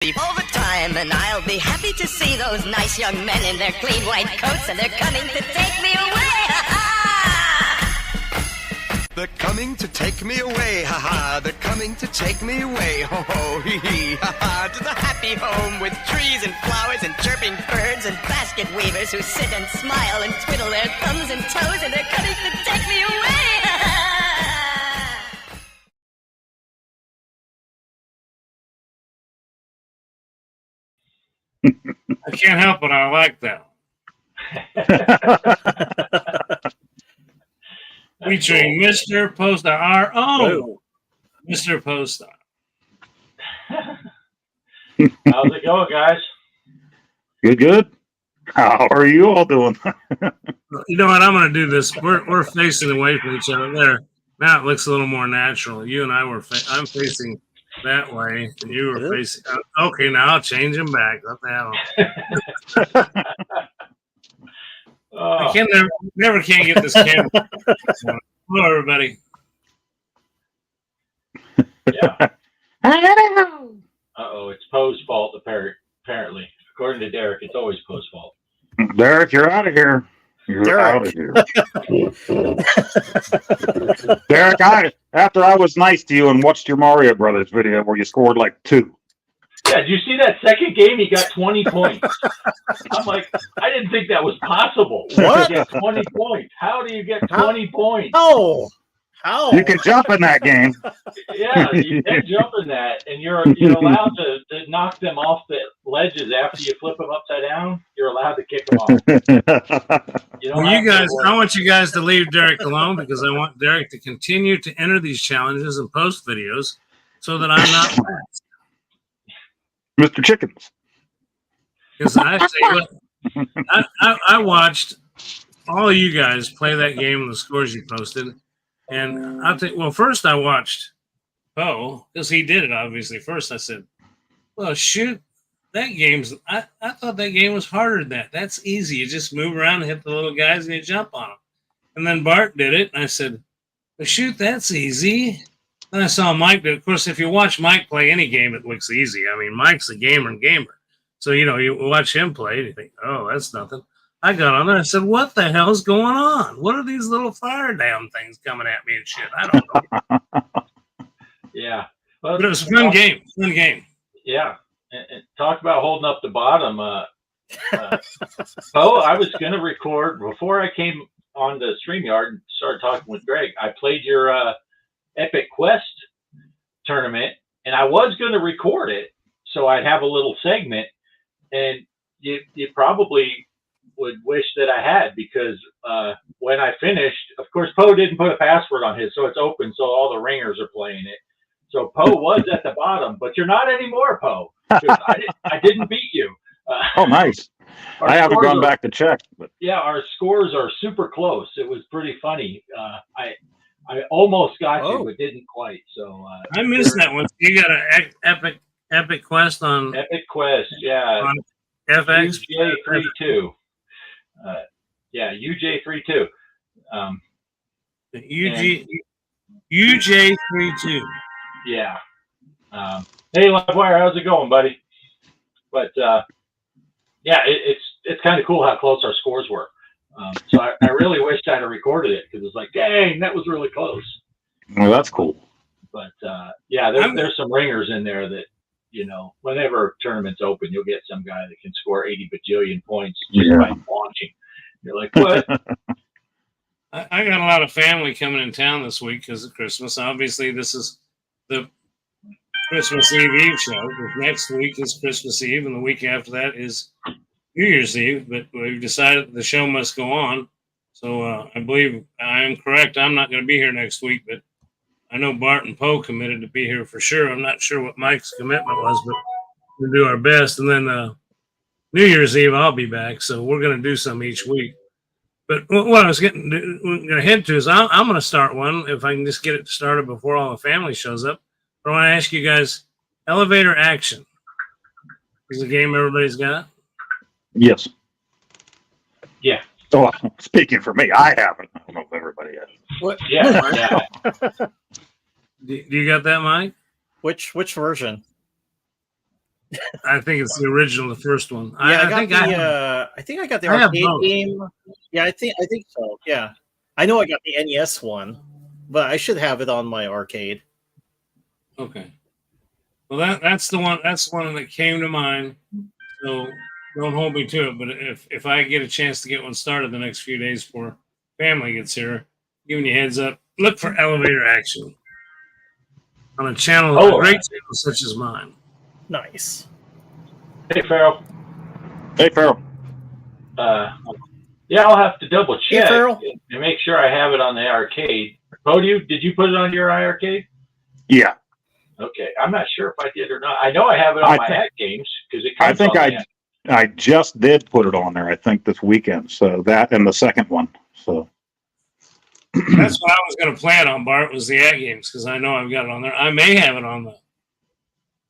all the time, and I'll be happy to see those nice young men in their clean white coats, and they're coming to take me away. They're coming to take me away, ha-ha. They're coming to take me away, ho-ho, hee-hee, ha-ha. To the happy home with trees and flowers and chirping birds and basket weavers who sit and smile and twiddle their thumbs and toes, and they're coming to take me away, ha-ha. I can't help it. I like that. Featuring Mr. Poster, our own Mr. Poster. How's it going, guys? Good. How are you all doing? You know what? I'm going to do this. We're facing away from each other there. Now it looks a little more natural. You and I were. I'm facing that way, and you were facing. Okay, now I'll change them back. What the hell? I can never can't get this camera. Hello, everybody. Yeah. Uh-oh, it's Poe's fault, apparently. According to Derek, it's always Poe's fault. Derek, you're out of here. You're out of here. Derek, after I was nice to you and watched your Mario Brothers video where you scored like 2. Yeah, did you see that second game? He got 20 points. I'm like, I didn't think that was possible. What? To get 20 points. How do you get 20 points? Oh, how? You can jump in that game. Yeah, you can jump in that, and you're allowed to knock them off the ledges after you flip them upside down. You're allowed to kick them off. I want you guys to leave Derek alone because I want Derek to continue to enter these challenges and post videos so that I'm not last. Mr. Chickens. Because I watched all of you guys play that game and the scores you posted. And I think, well, first I watched Poe because he did it, obviously. First I said, well, shoot, I thought that game was harder than that. That's easy. You just move around and hit the little guys and you jump on them. And then Bart did it. And I said, well, shoot, that's easy. Then I saw Mike do it. Of course, if you watch Mike play any game, it looks easy. I mean, Mike's a gamer. So, you watch him play and you think, oh, that's nothing. I got on there and said, what the hell's going on? What are these little fire damn things coming at me and shit? I don't know. Yeah. But it was a fun game. Yeah. And talk about holding up the bottom. Poe, I was going to record before I came on the StreamYard and started talking with Greg. I played your Epic Quest tournament, and I was going to record it so I'd have a little segment, and you probably would wish that I had, because when I finished, of course, Poe didn't put a password on his, so it's open, so all the ringers are playing it. So Poe was at the bottom, but you're not anymore, Poe. I didn't beat you. Oh, nice. I haven't gone back to check. But. Yeah, our scores are super close. It was pretty funny. I almost got you, but didn't quite. So I missed that one. You got an Epic Quest on Epic Quest, yeah. On FX UJ32. Yeah, UJ32. UJ32. Yeah. Hey, Livewire, how's it going, buddy? But yeah, it's kind of cool how close our scores were. So I really wished I'd have recorded it, because it's like, dang, that was really close. Well, that's cool. But yeah, there's some ringers in there that, whenever tournaments open, you'll get some guy that can score 80 bajillion points just by launching. You're like, what? I got a lot of family coming in town this week because of Christmas. Obviously, this is the Christmas Eve show. Next week is Christmas Eve, and the week after that is New Year's Eve. But we've decided the show must go on. So I believe I am correct. I'm not going to be here next week, but I know Bart and Poe committed to be here for sure. I'm not sure what Mike's commitment was, but we'll do our best. And then New Year's Eve, I'll be back. So we're going to do some each week. But what I was going to head to is I'm going to start one if I can just get it started before all the family shows up. But I want to ask you guys, Elevator Action is a game everybody's got? Yes. Yeah. So speaking for me, I haven't. I don't know if everybody has. What? Yeah. Do you got that, Mike? Which version? I think it's the original, the first one. Yeah, I think I think I got the I have arcade both. game. Yeah, I think so. Yeah, I know I got the NES one, but I should have it on my arcade. Okay. Well, that's the one. That's the one that came to mind. So don't hold me to it. But if I get a chance to get one started the next few days before family gets here, giving you a heads up, look for Elevator Action on a channel, a great channel such as mine. Nice. Hey, Farrell. Hey, Farrell. Yeah, I'll have to double check Farrell. and make sure I have it on the arcade. Podio, did you put it on your iArcade? Yeah. Okay, I'm not sure if I did or not. I know I have it on my Hack Games because it comes I just did put it on there, I think, this weekend. So that and the second one. So That's what I was going to plan on, Bart, was the At Games, because I know I've got it on there. I may have it on the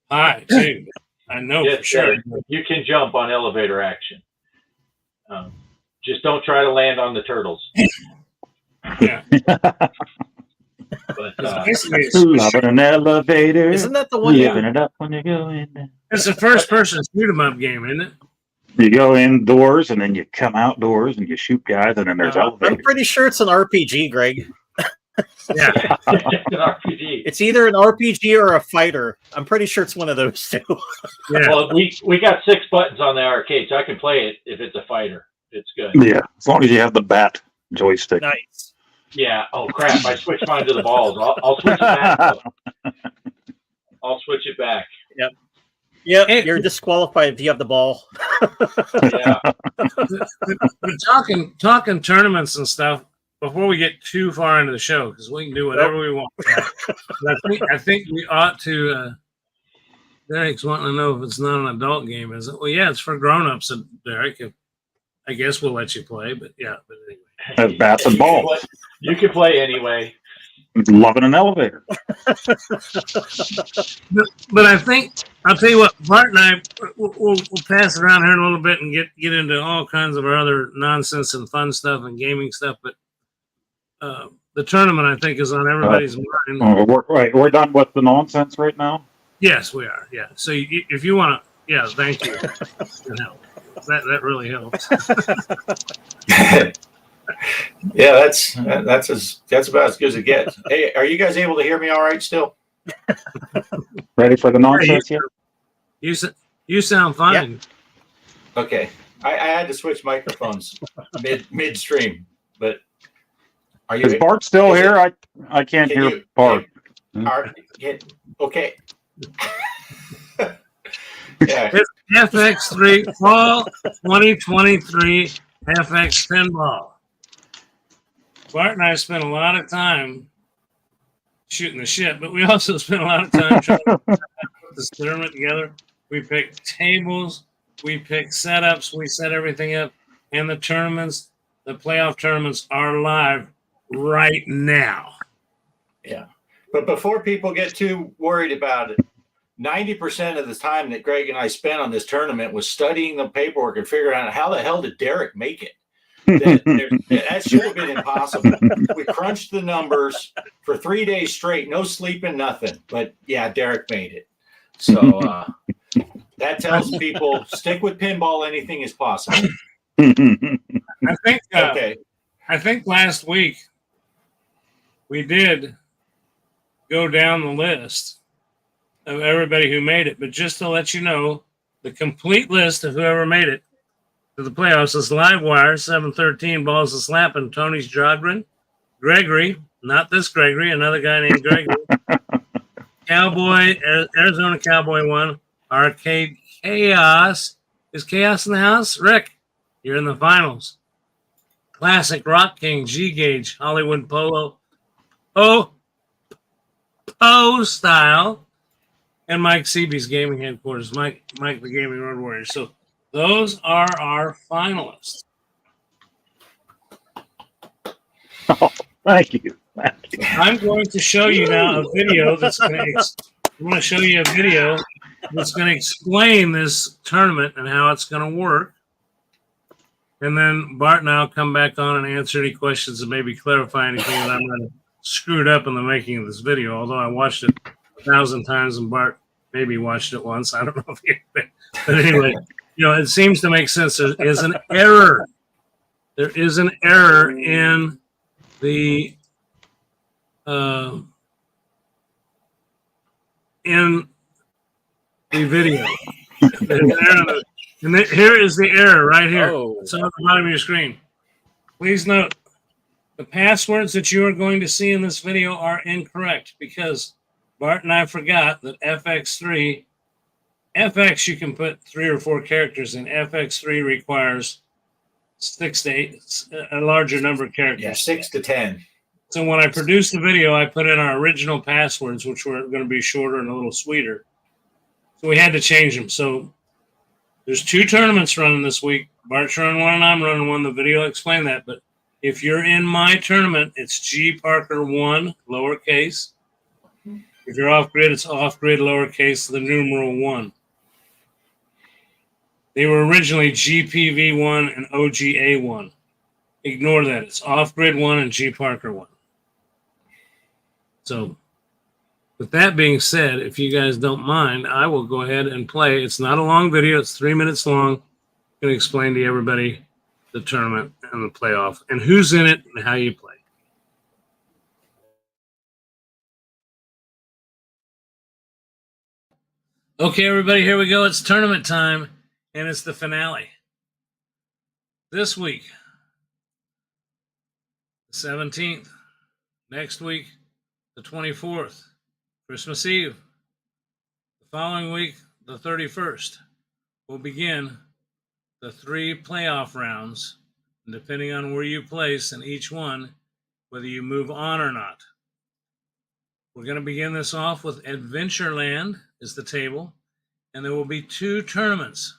Pi, too. I know for sure. You can jump on Elevator Action. Just don't try to land on the turtles. Yeah. But, loving an elevator. Isn't that the one? Living it up when you go in there. It's a first-person shoot-'em-up game, isn't it? You go indoors and then you come outdoors and you shoot guys and then there's elevators. I'm pretty sure it's an RPG, Greg. Yeah. It's an RPG. It's either an RPG or a fighter. I'm pretty sure it's one of those two. Yeah. Well, we got 6 buttons on the arcade, so I can play it if it's a fighter. It's good. Yeah, as long as you have the bat joystick. Nice. Yeah. Oh crap! I switched mine to the balls. I'll switch it back. I'll switch it back. Yep. Yeah, you're disqualified if you have the ball. Yeah. But talking tournaments and stuff, before we get too far into the show, because we can do whatever we want. I think we ought to. Derek's wanting to know if it's not an adult game, is it? Well, yeah, it's for grown-ups, Derek. I guess we'll let you play, but yeah. But anyway. Has bats and balls. You can play anyway. Loving an elevator. But I think I'll tell you what, Bart and I we'll pass it around here in a little bit and get into all kinds of our other nonsense and fun stuff and gaming stuff. But the tournament, I think, is on everybody's mind. We're done with the nonsense right now. Yes, we are. Yeah. So if you want to, yeah, thank you. That really helps. Yeah, that's about as good as it gets. Hey, are you guys able to hear me all right still? Ready for the nonsense here? You sound fine. Yeah. Okay. I had to switch microphones midstream, but are you? Is Bart still here? I can't hear Bart. Okay. Yeah. It's FX3 Fall 2023 FX Pinball. Bart and I spent a lot of time shooting the shit, but we also spent a lot of time trying to put this tournament together. We picked tables, we picked setups, we set everything up, and the playoff tournaments are live right now. Yeah. But before people get too worried about it, 90% of the time that Greg and I spent on this tournament was studying the paperwork and figuring out how the hell did Derek make it. That should have been impossible. We crunched the numbers for 3 days straight, no sleeping, nothing. But yeah, Derek made it. So that tells people stick with pinball. Anything is possible. I think. Okay. I think last week we did go down the list of everybody who made it, but just to let you know, the complete list of whoever made it to the playoffs is Livewire, 713, Balls of Slapping, Tony's Jogren, Gregory, not this Gregory, another guy named Gregory, Cowboy, Arizona Cowboy 1, Arcade Chaos. Is Chaos in the house? Rick, you're in the finals. Classic Rock King, G-Gauge, Hollywood Polo, O Style, and Mike Seaby's Gaming Headquarters, Mike the Gaming Road Warrior. So those are our finalists. Oh, thank you. I'm going to show you now a video that's going to show you a video that's going to explain this tournament and how it's going to work. And then Bart and I'll come back on and answer any questions and maybe clarify anything that I might have screwed up in the making of this video. Although I watched it 1,000 times and Bart maybe watched it once. I don't know if you, but anyway, it seems to make sense. There is an error. There is an error in the video. And here is the error right here. Oh. It's on the bottom of your screen. Please note, the passwords that you are going to see in this video are incorrect because Bart and I forgot that FX3, you can put 3 or 4 characters in. FX3 requires 6 to 8, a larger number of characters. Yeah, 6 to 10. So when I produced the video, I put in our original passwords, which were going to be shorter and a little sweeter. So we had to change them. So there's 2 tournaments running this week. Bart's running one and I'm running one. The video will explain that. But if you're in my tournament, it's G Parker 1, lowercase. If you're off grid, it's off grid, lowercase, the numeral 1. They were originally GPV1 and OGA1. Ignore that. It's off grid 1 and G Parker 1. So, with that being said, if you guys don't mind, I will go ahead and play. It's not a long video. It's 3 minutes long. I'm going to explain to everybody the tournament and the playoff and who's in it and how you play. Okay, everybody, here we go. It's tournament time, and it's the finale. This week, the 17th. Next week, the 24th, Christmas Eve. The following week, the 31st, we'll begin the 3 playoff rounds, and depending on where you place in each one, whether you move on or not. We're going to begin this off with Adventureland is the table, and there will be 2 tournaments.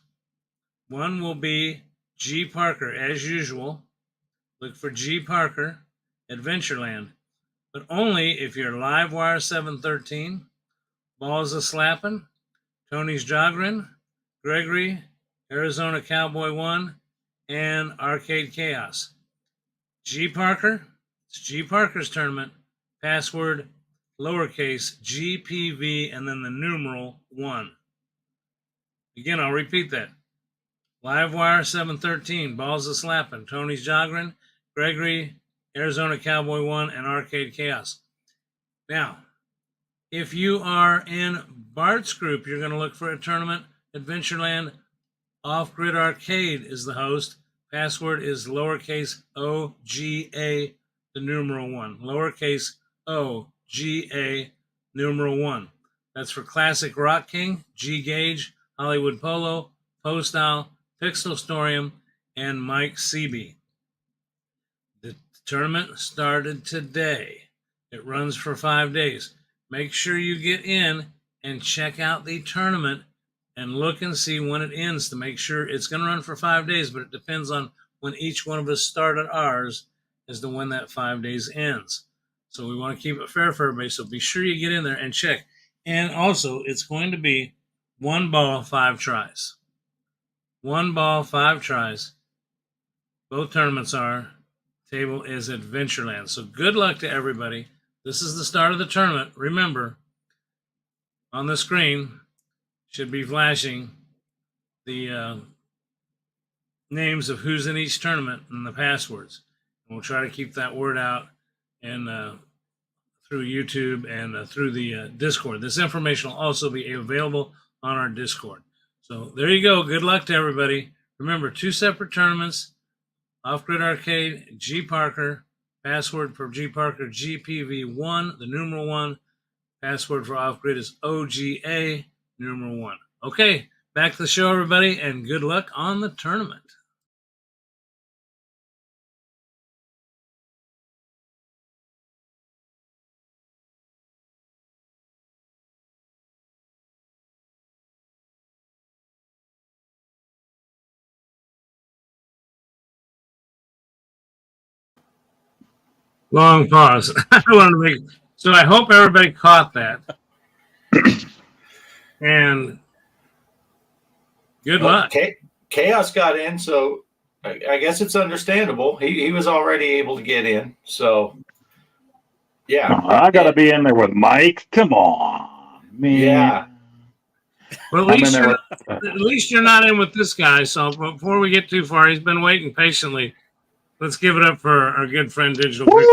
One will be G Parker, as usual. Look for G Parker, Adventureland, but only if you're Livewire 713, Balls a Slappin', Tony's Jogrin, Gregory, Arizona Cowboy 1, and Arcade Chaos. G Parker, it's G Parker's tournament, password lowercase GPV and then the numeral 1. Again, I'll repeat that. Livewire 713, Balls a Slappin', Tony's Jogrin, Gregory, Arizona Cowboy 1, and Arcade Chaos. Now, if you are in Bart's group, you're going to look for a tournament. Adventureland Off-Grid Arcade is the host. Password is lowercase OGA, the numeral 1. Lowercase OGA, numeral 1. That's for Classic Rock King, G Gage, Hollywood Polo, Postal, Pixel Storium, and Mike CB. The tournament started today. It runs for 5 days. Make sure you get in and check out the tournament and look and see when it ends to make sure it's going to run for 5 days, but it depends on when each one of us started ours as to when that 5 days ends. So we want to keep it fair for everybody, so be sure you get in there and check. And also, it's going to be 1 ball, 5 tries. 1 ball, 5 tries. Both tournaments are. Table is Adventureland. So good luck to everybody. This is the start of the tournament. Remember, on the screen should be flashing the names of who's in each tournament and the passwords. And we'll try to keep that word out and through YouTube and through the Discord. This information will also be available on our Discord. So there you go. Good luck to everybody. Remember, 2 separate tournaments. Off-Grid Arcade, G Parker. Password for G Parker, GPV1, the numeral 1. Password for Off-Grid is OGA, numeral 1. Okay, back to the show, everybody, and good luck on the tournament. Long pause. I wanted to make so. I hope everybody caught that. And good luck. Okay. Chaos got in, so I guess it's understandable. He was already able to get in, so yeah. I got to be in there with Mike. Come on, man. Yeah. Well, I'm in there. at least you're not in with this guy. So before we get too far, he's been waiting patiently. Let's give it up for our good friend Digital Quick.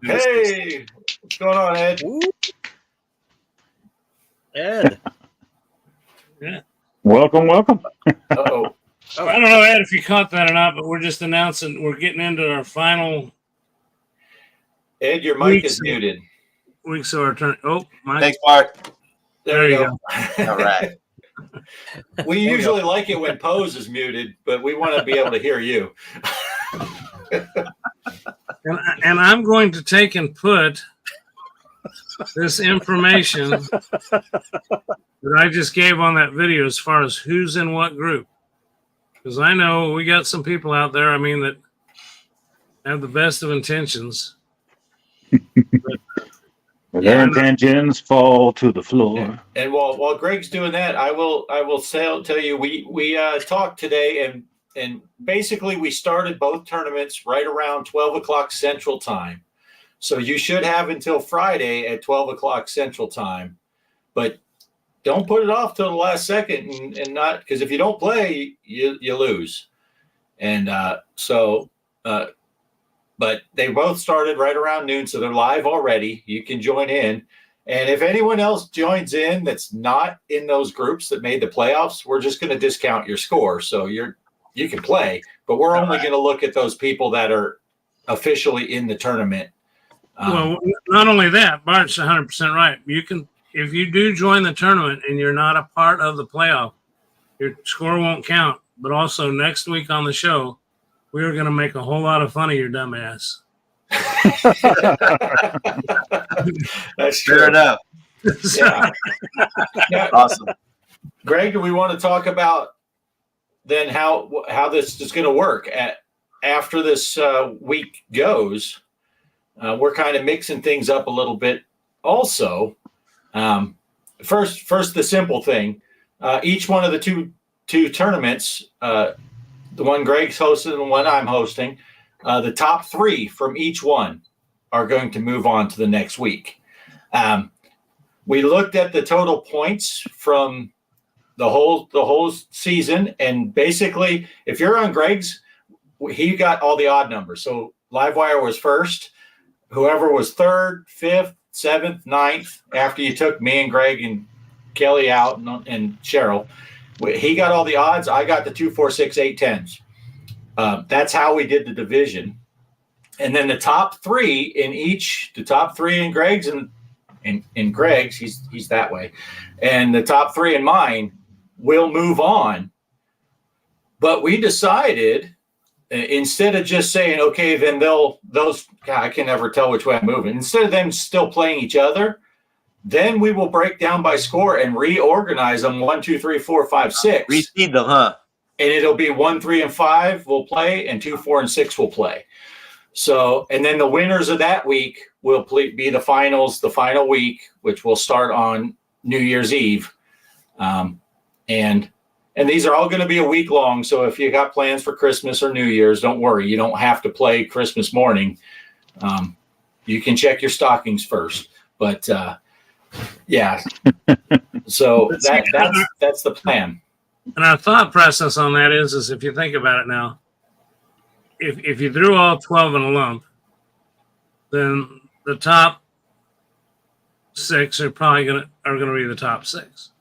Hey, what's going on, Ed? Ooh. Ed. Welcome. Uh-oh. I don't know, Ed, if you caught that or not, but we're just announcing we're getting into our final Ed, your mic is muted. weeks of our turn. Oh, my. Thanks, Mark. There you go. All right. We usually like it when Pose is muted, but we want to be able to hear you. And I'm going to take and put this information that I just gave on that video as far as who's in what group. Because I know we got some people out there, that have the best of intentions. Their intentions fall to the floor. And while Greg's doing that, I will tell you we talked today, and basically we started both tournaments right around 12 o'clock Central Time. So you should have until Friday at 12 o'clock Central Time, but don't put it off till the last second and not, because if you don't play, you lose. And but they both started right around noon, so they're live already. You can join in. And if anyone else joins in that's not in those groups that made the playoffs, we're just going to discount your score. So you can play, but we're only going to look at those people that are officially in the tournament. Well, not only that, Bart's 100% right. You can, if you do join the tournament and you're not a part of the playoff, your score won't count. But also next week on the show, we are going to make a whole lot of fun of your dumb ass. That's true. Fair enough. Yeah. Now, Awesome. Greg, do we want to talk about then how this is going to work after this week goes? We're kind of mixing things up a little bit. Also, first the simple thing: each one of the two tournaments, the one Greg's hosting and the one I'm hosting, the top three from each one are going to move on to the next week. We looked at the total points from the whole season, and basically, if you're on Greg's, he got all the odd numbers. So Livewire was first. Whoever was third, fifth, seventh, ninth, after you took me and Greg and Kelly out and Cheryl, he got all the odds. I got the 2, 4, 6, 8, 10s. That's how we did the division. And then the top three in Greg's and in Greg's, he's that way. And the top three in mine will move on. But we decided, instead of just saying, okay, then I can never tell which way I'm moving. Instead of them still playing each other, then we will break down by score and reorganize them 1, 2, 3, 4, 5, 6. Reseed them, huh? And it'll be 1, 3, and 5 will play, and 2, 4, and 6 will play. So, and then the winners of that week will be the finals, the final week, which will start on New Year's Eve. And these are all going to be a week long. So if you got plans for Christmas or New Year's, don't worry. You don't have to play Christmas morning. You can check your stockings first. But yeah, so that's the plan. And our thought process on that is if you think about it now, if you threw all 12 in a lump, then the top 6 are probably going to be the top 6.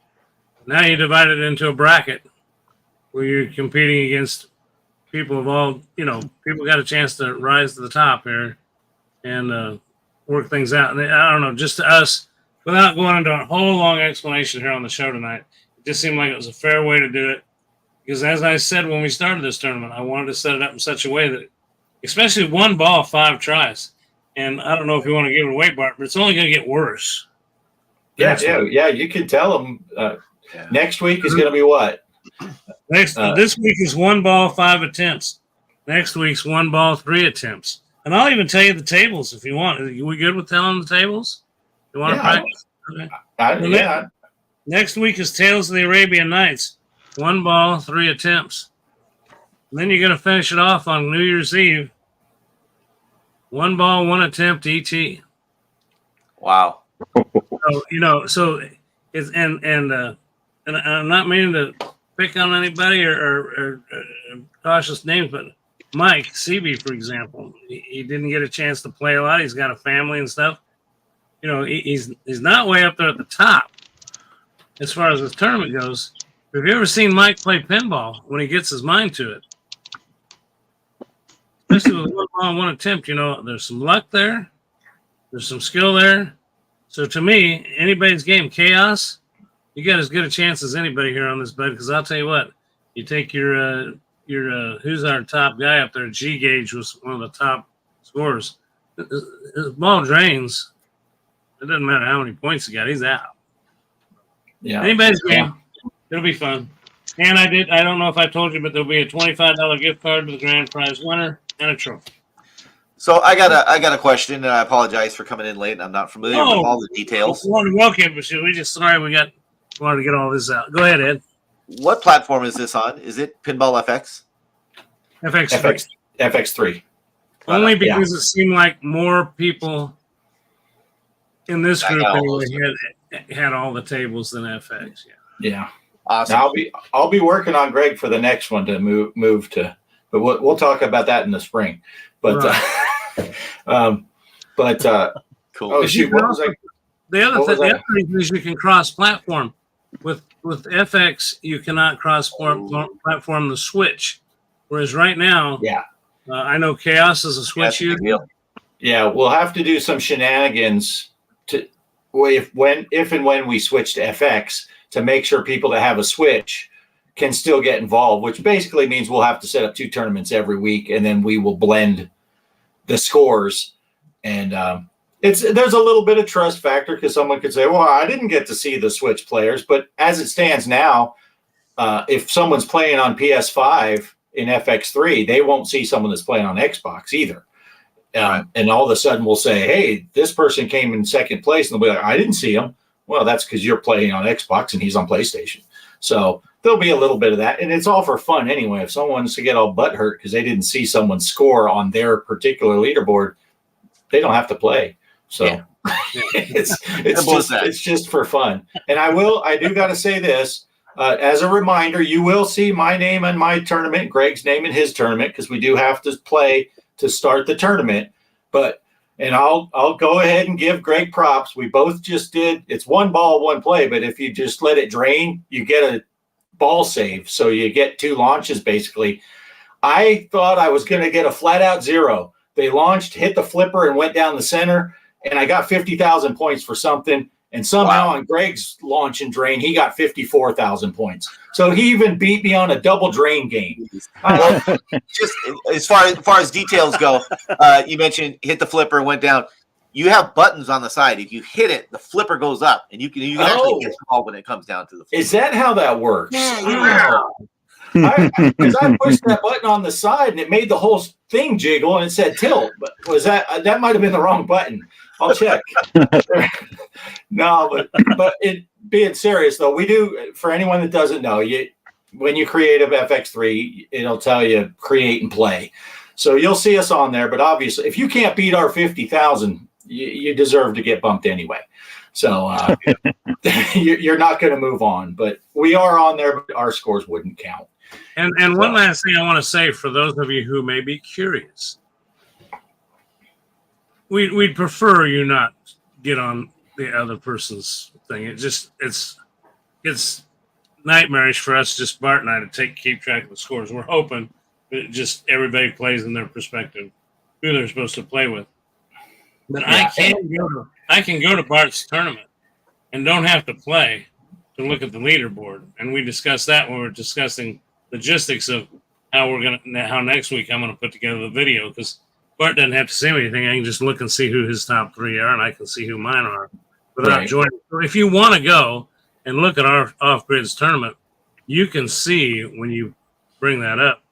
Now you divide it into a bracket where you're competing against people of all, people got a chance to rise to the top here and work things out. And I don't know, just to us, without going into a whole long explanation here on the show tonight, it just seemed like it was a fair way to do it. Because as I said when we started this tournament, I wanted to set it up in such a way that, especially 1 ball, 5 tries. And I don't know if you want to give it away, Bart, but it's only going to get worse. Yeah. You can tell them next week is going to be what? This week is 1 ball, 5 attempts. Next week's 1 ball, 3 attempts. And I'll even tell you the tables if you want. Are we good with telling the tables? You want to practice? Okay. Next week is Tales of the Arabian Nights. 1 ball, 3 attempts. And then you're going to finish it off on New Year's Eve. 1 ball, 1 attempt, ET. Wow. So it's and and I'm not meaning to pick on anybody or cautious names, but Mike Seavey, for example, he didn't get a chance to play a lot. He's got a family and stuff. You know, he's not way up there at the top as far as this tournament goes. Have you ever seen Mike play pinball when he gets his mind to it? Especially with one ball and one attempt, you know, there's some luck there. There's some skill there. So to me, anybody's game, chaos, you got as good a chance as anybody here on this bed. Because I'll tell you what, you take your who's our top guy up there? G Gauge was one of the top scorers. His ball drains. It doesn't matter how many points he got. He's out. Yeah. Anybody's game. It'll be fun. And I don't know if I told you, but there'll be a $25 gift card to the grand prize winner and a trophy. So I got a question, and I apologize for coming in late. And I'm not familiar with all the details. Welcome, we just wanted to get all this out. Go ahead, Ed. What platform is this on? Is it Pinball FX? FX3. Only because it seemed like more people in this group anyway had all the tables than FX. Yeah. Awesome. Now I'll be working on Greg for the next one to move to, but we'll talk about that in the spring. But cool. Oh shoot! What was I? The other thing is you can cross-platform. With FX, you cannot cross-platform the Switch, whereas right now, I know Chaos is a Switch user. Yeah, we'll have to do some shenanigans if and when we switch to FX to make sure people that have a Switch can still get involved, which basically means we'll have to set up 2 tournaments every week, and then we will blend the scores. And there's a little bit of trust factor because someone could say, well, I didn't get to see the Switch players. But as it stands now, if someone's playing on PS5 in FX3, they won't see someone that's playing on Xbox either. And all of a sudden we'll say, hey, this person came in second place. And they'll be like, I didn't see him. Well, that's because you're playing on Xbox and he's on PlayStation. So there'll be a little bit of that. And it's all for fun anyway. If someone wants to get all butthurt because they didn't see someone score on their particular leaderboard, they don't have to play. So it's just for fun. And I do got to say this as a reminder, you will see my name in my tournament, Greg's name in his tournament, because we do have to play to start the tournament. And I'll go ahead and give Greg props. We both just did. It's 1 ball, 1 play. But if you just let it drain, you get a ball save. So you get 2 launches, basically. I thought I was going to get a flat out 0. They launched, hit the flipper, and went down the center. And I got 50,000 points for something. And somehow on Greg's launch and drain, he got 54,000 points. So he even beat me on a double drain game. Just as far as details go, you mentioned hit the flipper and went down. You have buttons on the side. If you hit it, the flipper goes up, and you can actually get small when it comes down to the flipper. Is that how that works? Yeah. Because I pushed that button on the side, and it made the whole thing jiggle, and it said tilt. But was that might have been the wrong button? I'll check. No, but it being serious though, we do. For anyone that doesn't know, when you create a FX3, it'll tell you create and play. So you'll see us on there. But obviously, if you can't beat our 50,000, you deserve to get bumped anyway. So you're not going to move on. But we are on there, but our scores wouldn't count. And one last thing I want to say for those of you who may be curious. We'd prefer you not get on the other person's thing. It's nightmarish for us, just Bart and I, to keep track of the scores. We're hoping that just everybody plays in their perspective, who they're supposed to play with. But yeah. I can go to Bart's tournament and don't have to play to look at the leaderboard. And we discussed that when we were discussing logistics of how next week I'm going to put together the video, because Bart doesn't have to say anything. I can just look and see who his top 3 are, and I can see who mine are without joining. So if you want to go and look at our Off-Grids tournament, you can see when you bring that up,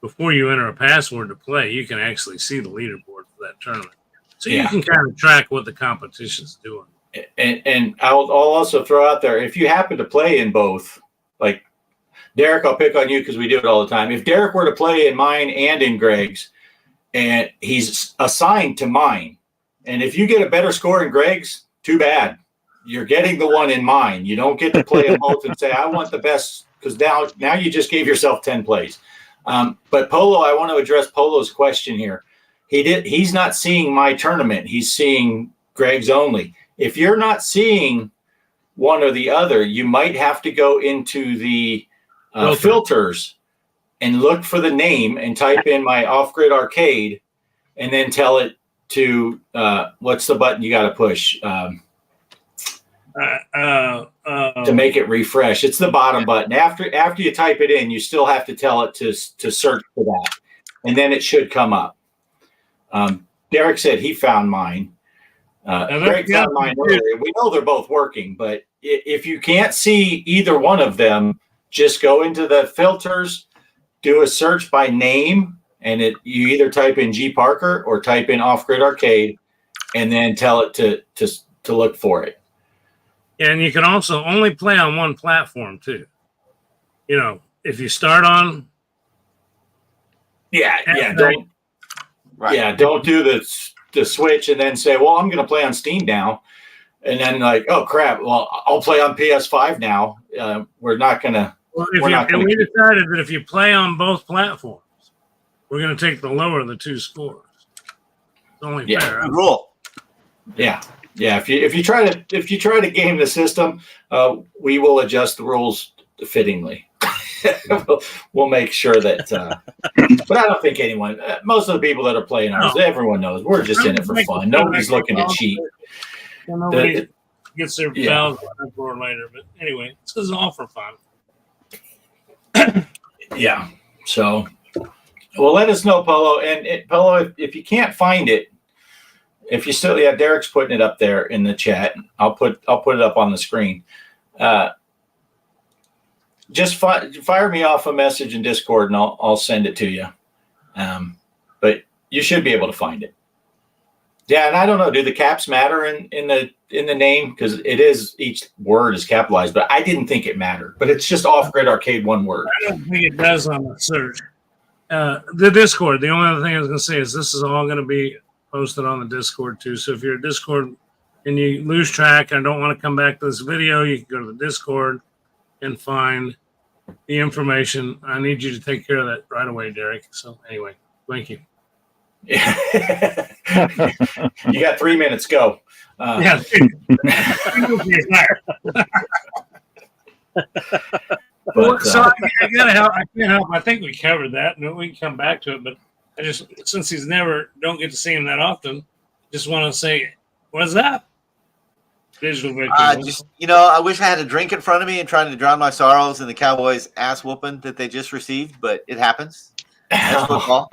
before you enter a password to play, you can actually see the leaderboard for that tournament. So you can kind of track what the competition's doing. And I'll also throw out there, if you happen to play in both, like Derek, I'll pick on you because we do it all the time. If Derek were to play in mine and in Greg's, and he's assigned to mine, and if you get a better score in Greg's, too bad. you're getting the one in mind. You don't get to play them both and say, I want the best, because now you just gave yourself 10 plays. But Polo, I want to address Polo's question here. He's not seeing my tournament. He's seeing Greg's only. If you're not seeing one or the other, you might have to go into the filters and look for the name and type in my Off-Grid Arcade and then tell it to what's the button you got to push to make it refresh. It's the bottom button. After you type it in, you still have to tell it to search for that, and then it should come up. Derek said he found mine. Greg found mine earlier. We know they're both working, but if you can't see either one of them, just go into the filters, do a search by name, and you either type in G Parker or type in Off-Grid Arcade, and then tell it to look for it. And you can also only play on one platform too. You know, if you start on, don't do the Switch and then say, well, I'm going to play on Steam now, and then like, oh crap, well, I'll play on PS5 now. We're not going to. Well, we decided that if you play on both platforms, we're going to take the lower of the two scores. It's only fair. Rule. Yeah. If you try to game the system, we will adjust the rules fittingly. we'll make sure that. But I don't think anyone, most of the people that are playing ours, everyone knows we're just in it for fun. Nobody's looking to cheat. Nobody gets their valves for later, but anyway, it's all for fun. Yeah. So, well, let us know, Polo. And Polo, if you can't find it, if you still, Derek's putting it up there in the chat. I'll put it up on the screen. Just fire me off a message in Discord, and I'll send it to you. But you should be able to find it. Yeah, and I don't know. Do the caps matter in the name? Because it is, each word is capitalized, but I didn't think it mattered. But it's just Off-Grid Arcade, one word. I don't think it does on the search. The Discord. The only other thing I was going to say is this is all going to be posted on the Discord too. So if you're a Discord and you lose track and don't want to come back to this video, you can go to the Discord and find the information. I need you to take care of that right away, Derek. So anyway, thank you. You got 3 minutes. Go. Yeah. So I gotta help. I can't help. I think we covered that. No, we can come back to it. But I just, since he's don't get to see him that often, just want to say, what's up? Digital victory. I wish I had a drink in front of me and trying to drown my sorrows in the Cowboys' ass whooping that they just received, but it happens. That's football.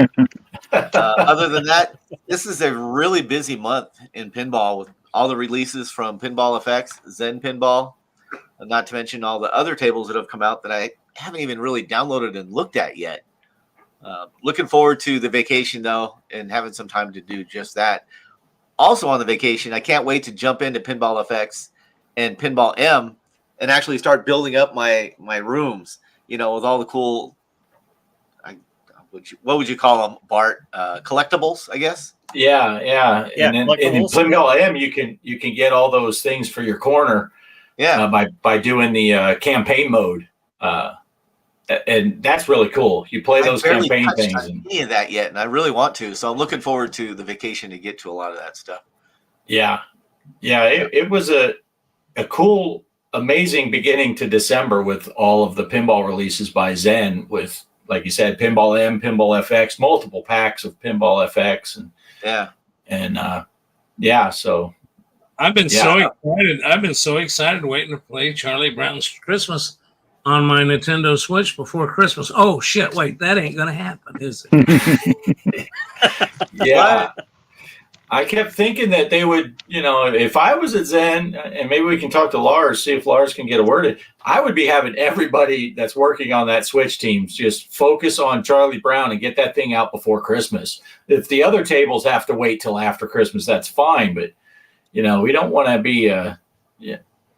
Other than that, this is a really busy month in pinball with all the releases from Pinball FX, Zen Pinball, and not to mention all the other tables that have come out that I haven't even really downloaded and looked at yet. Looking forward to the vacation, though, and having some time to do just that. Also on the vacation, I can't wait to jump into Pinball FX and Pinball M and actually start building up my rooms, with all the cool – what would you call them, Bart? Collectibles, I guess. Yeah. And in Pinball M, you can get all those things for your corner. Yeah. By doing the campaign mode, and that's really cool. You play those campaign things. I haven't any of that yet, and I really want to. So I'm looking forward to the vacation to get to a lot of that stuff. Yeah. It was a cool, amazing beginning to December with all of the pinball releases by Zen with, like you said, Pinball M, Pinball FX, multiple packs of Pinball FX, so I've been so excited. I've been so excited waiting to play Charlie Brown's Christmas on my Nintendo Switch before Christmas. Oh shit! Wait, that ain't gonna happen, is it? Yeah. I kept thinking that they would, if I was at Zen, and maybe we can talk to Lars, see if Lars can get a word in, I would be having everybody that's working on that Switch team just focus on Charlie Brown and get that thing out before Christmas. If the other tables have to wait till after Christmas, that's fine. But, we don't want to be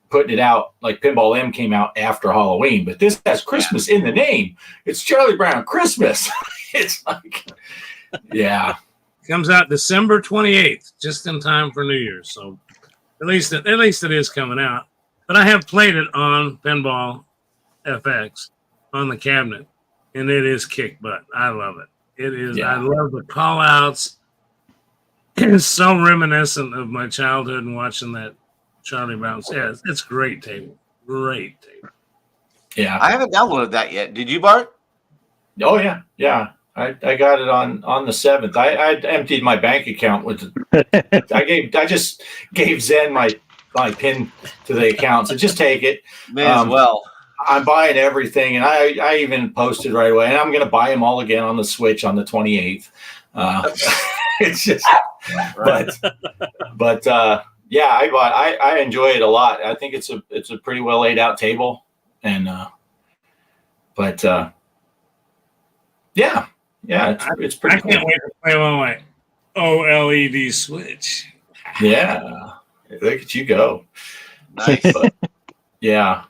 putting it out like Pinball M came out after Halloween. But this has Christmas in the name. It's Charlie Brown Christmas. It's like, yeah. Comes out December 28th, just in time for New Year's. So At least it is coming out. But I have played it on Pinball FX on the cabinet, and it is kick butt. I love it. It is. Yeah. I love the call outs. It's so reminiscent of my childhood and watching that Charlie Brown. Yeah, it's great table. Great table. Yeah. I haven't downloaded that yet. Did you, Bart? Oh yeah. Yeah. I got it on the 7th. I emptied my bank account with I just gave Zen my pin to the account. So just take it. May as well. I'm buying everything, and I even posted right away, and I'm going to buy them all again on the Switch on the 28th. It's just, but yeah, I enjoy it a lot. I think it's a pretty well laid out table, and yeah, it's pretty. I can't wait to play on my OLED Switch. Yeah, look at you go. Nice. Yeah.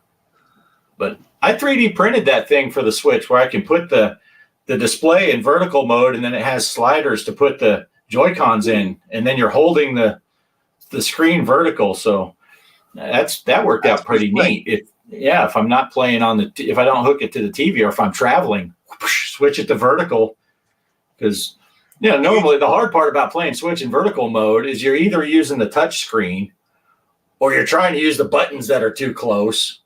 But I 3D printed that thing for the Switch where I can put the display in vertical mode, and then it has sliders to put the Joy-Cons in, and then you're holding the screen vertical. So that worked out pretty neat. If I'm not playing on if I don't hook it to the TV, or if I'm traveling, switch it to vertical. Because normally the hard part about playing Switch in vertical mode is you're either using the touch screen, or you're trying to use the buttons that are too close,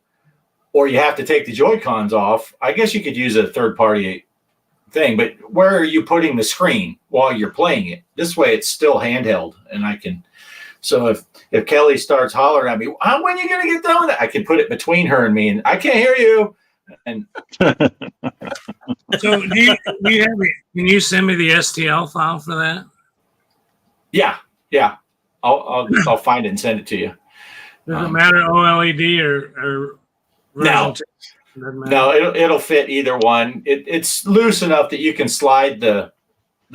or you have to take the Joy-Cons off. I guess you could use a third-party thing, but where are you putting the screen while you're playing it? This way it's still handheld, and I can. So if Kelly starts hollering at me, when are you going to get done with it? I can put it between her and me, and I can't hear you. And So can you send me the STL file for that? yeah, I'll find it and send it to you. Does it matter OLED or No. No, it'll fit either one. It's loose enough that you can slide the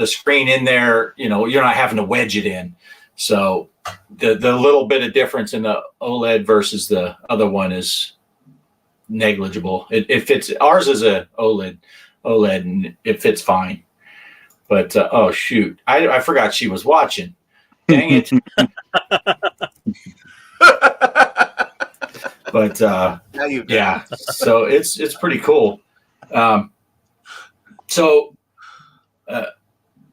screen in there. You're not having to wedge it in. So the little bit of difference in the OLED versus the other one is negligible. It fits. Ours is a OLED, and it fits fine. But oh shoot, I forgot she was watching. Dang it. But yeah, so it's pretty cool. So,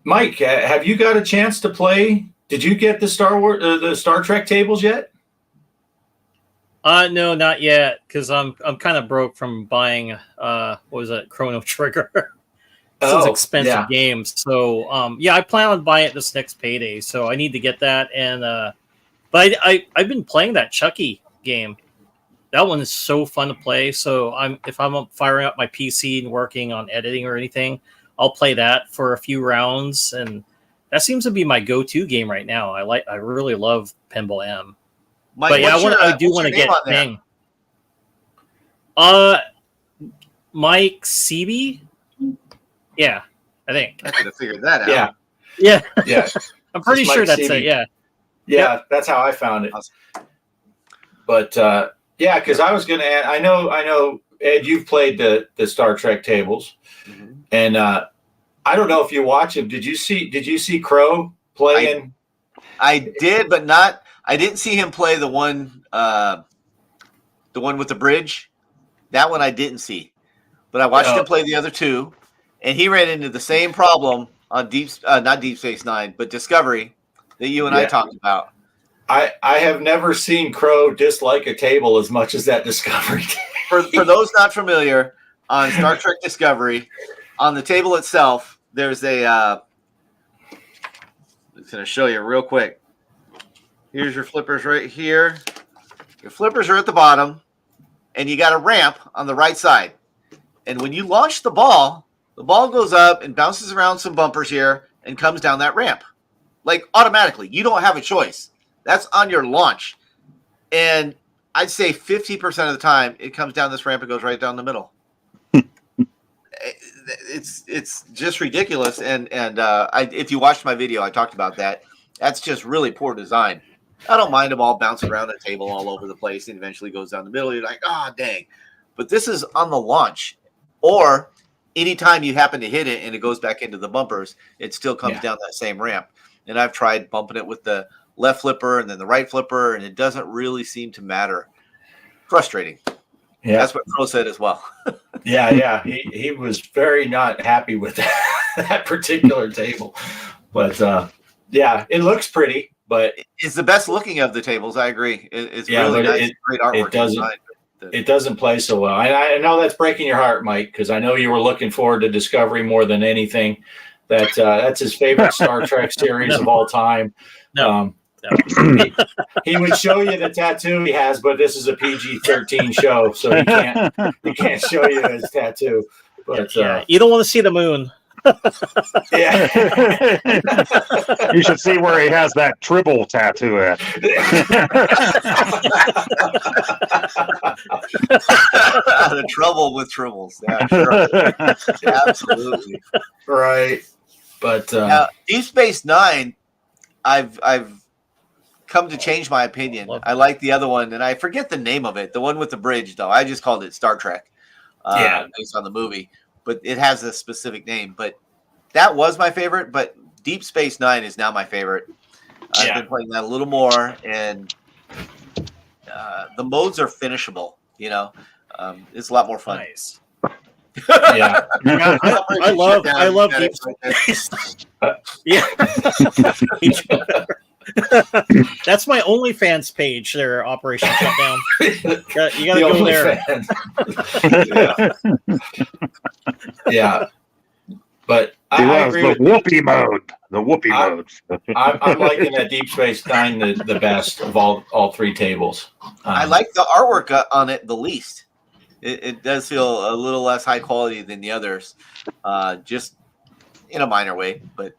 Mike, have you got a chance to play? Did you get the Star Trek tables yet? No, not yet, because I'm kind of broke from buying what was it, Chrono Trigger. It's expensive games. So I plan on buying it this next payday. So I need to get that. And but I've been playing that Chucky game. That one is so fun to play. So if I'm firing up my PC and working on editing or anything, I'll play that for a few rounds, and that seems to be my go-to game right now. I really love Pinball M. Mike, but yeah, I do want to get Bing. Mike Seeby? Yeah, I think. I could have figured that out. Yeah. I'm pretty sure that's it. Yeah. Yeah, that's how I found it. But yeah, because I was going to add. I know, Ed, you've played the Star Trek tables, and I don't know if you watch them. Did you see Crow playing? I did, but not. I didn't see him play the one with the bridge. That one I didn't see, but I watched him play the other two, and he ran into the same problem on not Deep Space Nine, but Discovery that you and I talked about. I have never seen Crow dislike a table as much as that Discovery. For those not familiar, on Star Trek Discovery, on the table itself, there's a. I'm going to show you real quick. Here's your flippers right here. Your flippers are at the bottom, and you got a ramp on the right side. And when you launch the ball goes up and bounces around some bumpers here and comes down that ramp, like automatically. You don't have a choice. That's on your launch. And I'd say 50% of the time it comes down this ramp and goes right down the middle. It's just ridiculous. And if you watched my video, I talked about that. That's just really poor design. I don't mind them all bouncing around the table all over the place and eventually goes down the middle. You're like, dang. But this is on the launch. Or anytime you happen to hit it and it goes back into the bumpers, it still comes down that same ramp. And I've tried bumping it with the left flipper and then the right flipper, and it doesn't really seem to matter. Frustrating. Yeah, that's what Pro said as well. yeah. He was very not happy with that particular table, but yeah, it looks pretty. But it's the best looking of the tables. I agree. It's yeah, really but nice, great artwork. It doesn't play so well. I know that's breaking your heart, Mike, because I know you were looking forward to Discovery more than anything. That's his favorite Star Trek series of all time. No. He would show you the tattoo he has, but this is a PG-13 show, so he can't show you his tattoo. But you don't want to see the moon. Yeah, you should see where he has that Tribble tattoo at. The trouble with tribbles. Yeah, sure. Yeah, absolutely. Right. But now, Deep Space Nine, I've come to change my opinion. I like the other one, and I forget the name of it. The one with the bridge, though. I just called it Star Trek. Based on the movie. But it has a specific name. But that was my favorite. But Deep Space Nine is now my favorite. I've been playing that a little more, and the modes are finishable. You know, it's a lot more fun. Nice. Yeah, I love Deep Space. Yeah, that's my OnlyFans page. There, Operation Shutdown. You gotta go there. Yeah, but I agree the with whoopee mode. The whoopee mode. I'm liking that Deep Space Nine the best of all three tables. I like the artwork on it the least. It does feel a little less high quality than the others, just in a minor way. But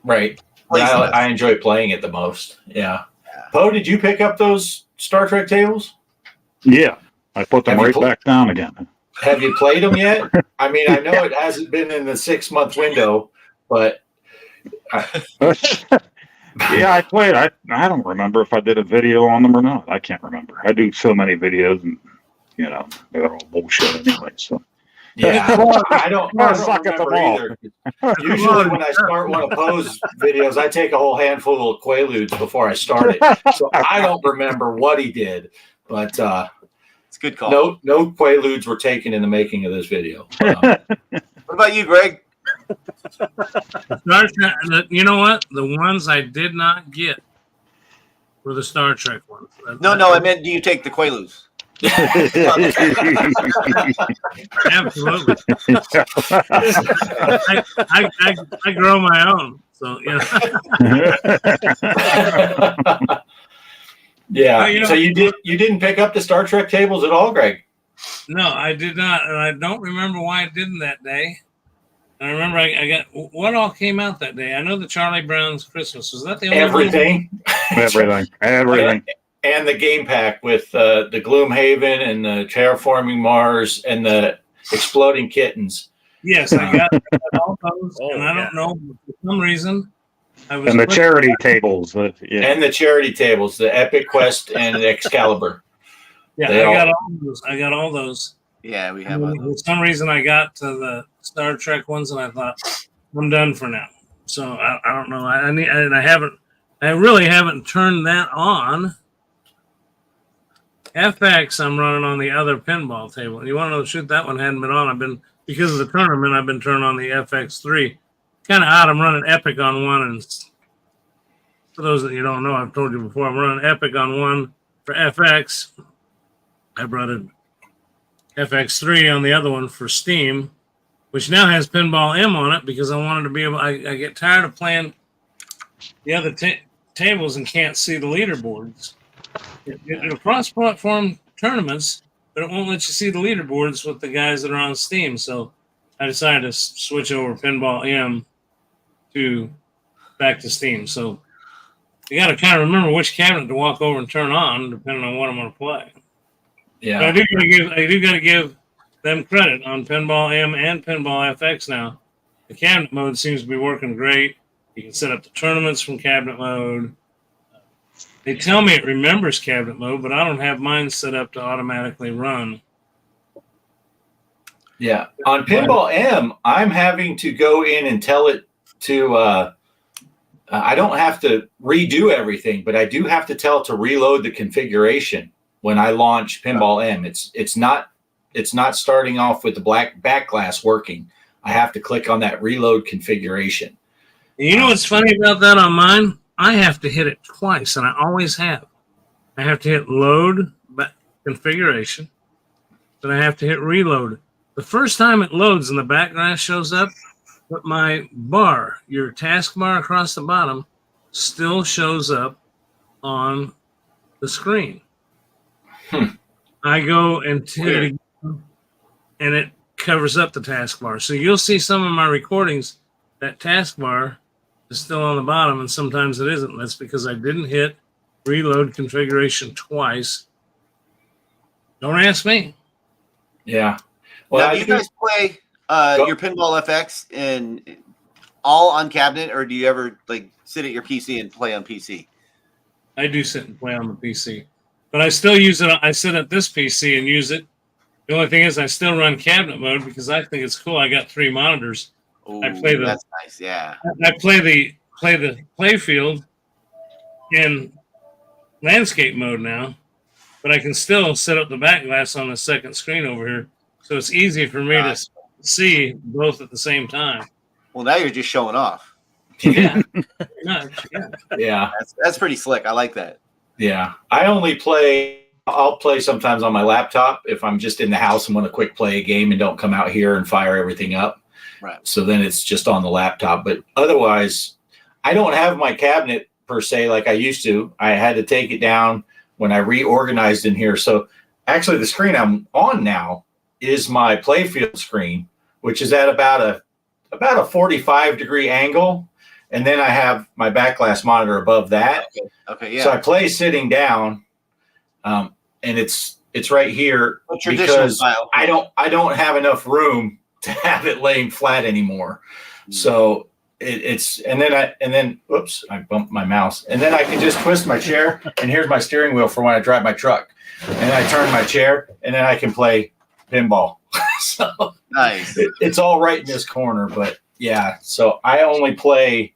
right, I enjoy playing it the most. Yeah. Poe, did you pick up those Star Trek tables? Yeah, I put them right back down again. Have you played them yet? I mean, I know it hasn't been in the 6-month window, but yeah, I played. I don't remember if I did a video on them or not. I can't remember. I do so many videos, and you know they're all bullshit anyway. So yeah, I don't remember either. Usually, when I start one of Poe's videos, I take a whole handful of Quaaludes before I start it, so I don't remember what he did. But it's a good call. No Quaaludes were taken in the making of this video. What about you, Greg? You know what? The ones I did not get were the Star Trek ones. No, I meant, do you take the Quaaludes? Absolutely. I grow my own, so you know. Yeah. So you didn't pick up the Star Trek tables at all, Greg? No, I did not, and I don't remember why I didn't that day. I remember I got what all came out that day. I know the Charlie Brown's Christmas. Was that the only everything? Everything. And the game pack with the Gloomhaven and the Terraforming Mars and the Exploding Kittens. Yes, I got all those, and I don't know for some reason. And the charity tables. And the charity tables, the Epic Quest and the Excalibur. Yeah, I got all those. Yeah, we have. For some reason, I got to the Star Trek ones, and I thought I'm done for now. So I don't know. I really haven't turned that on. FX, I'm running on the other pinball table. You want to know the truth? That one hadn't been on. Because of the tournament, I've been turning on the FX3. Kind of odd. I'm running Epic on one, and for those that you don't know, I've told you before, I'm running Epic on one for FX. I brought a FX3 on the other one for Steam, which now has Pinball M on it because I wanted to be able. I get tired of playing the other tables and can't see the leaderboards. It cross-platform tournaments, but it won't let you see the leaderboards with the guys that are on Steam. So I decided to switch over Pinball M back to Steam. So you got to kind of remember which cabinet to walk over and turn on, depending on what I'm going to play. Yeah, but I do got to give them credit on Pinball M and Pinball FX now. The cabinet mode seems to be working great. You can set up the tournaments from cabinet mode. They tell me it remembers cabinet mode, but I don't have mine set up to automatically run. Yeah, on Pinball M, I'm having to go in and tell it to I don't have to redo everything, but I do have to tell to reload the configuration when I launch Pinball M. It's not starting off with the black back glass working. I have to click on that reload configuration. You know what's funny about that on mine? I have to hit it twice, and I always have. I have to hit load configuration, then I have to hit reload. The first time it loads and the back glass shows up, but my bar, your task bar across the bottom, still shows up on the screen. I go and hit it again, and it covers up the taskbar. So you'll see some of my recordings, that taskbar is still on the bottom, and sometimes it isn't. That's because I didn't hit reload configuration twice. Don't ask me. Yeah. Well, now, do you guys play your Pinball FX in all on cabinet, or do you ever like sit at your PC and play on PC? I do sit and play on the PC, but I still use it. I sit at this PC and use it. The only thing is, I still run cabinet mode because I think it's cool. I got 3 monitors. Ooh, I play the. That's nice. Yeah. I play the play field in landscape mode now, but I can still set up the back glass on the second screen over here, so it's easy for me to see both at the same time. Well, now you're just showing off. Yeah. Yeah. That's pretty slick. I like that. Yeah. I'll play sometimes on my laptop if I'm just in the house and want to quick play a game and don't come out here and fire everything up. Right. So then it's just on the laptop. But otherwise, I don't have my cabinet per se like I used to. I had to take it down when I reorganized in here. So actually the screen I'm on now is my playfield screen, which is at about a 45-degree angle. And then I have my back glass monitor above that. Okay, yeah. So I play sitting down, and it's right here because style. I don't have enough room to have it laying flat anymore. So whoops, I bumped my mouse. And then I can just twist my chair, and here's my steering wheel for when I drive my truck. And I turn my chair, and then I can play pinball. So nice. It's all right in this corner, but yeah. So I only play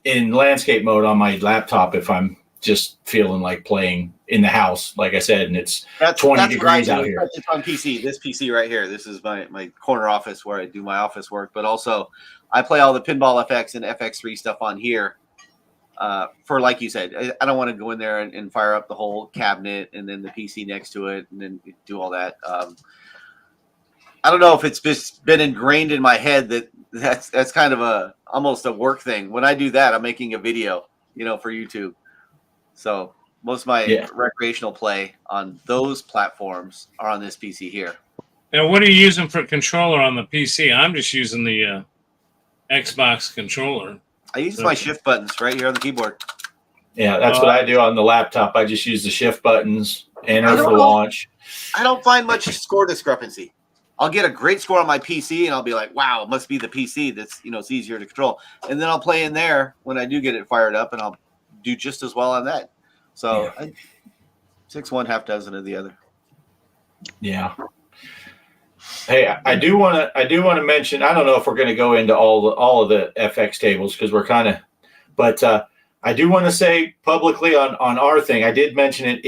in landscape mode on my laptop if I'm just feeling like playing in the house, like I said, and it's 20 degrees out here. It's on PC. This PC right here. This is my corner office where I do my office work, but also I play all the Pinball FX and FX3 stuff on here. For like you said, I don't want to go in there and fire up the whole cabinet and then the PC next to it and then do all that. I don't know if it's just been ingrained in my head that's kind of almost a work thing. When I do that, I'm making a video, for YouTube. So most of my recreational play on those platforms are on this PC here. Now, what are you using for controller on the PC? I'm just using the Xbox controller. I use my shift buttons right here on the keyboard. Yeah, that's what I do on the laptop. I just use the shift buttons, enter for launch. I don't find much score discrepancy. I'll get a great score on my PC, and I'll be like, wow, it must be the PC that's, it's easier to control. And then I'll play in there when I do get it fired up, and I'll do just as well on that. So 6 one, half dozen of the other. Yeah. Hey, I do want to mention, I don't know if we're going to go into all of the FX tables because we're kind of, but I do want to say publicly on our thing, I did mention it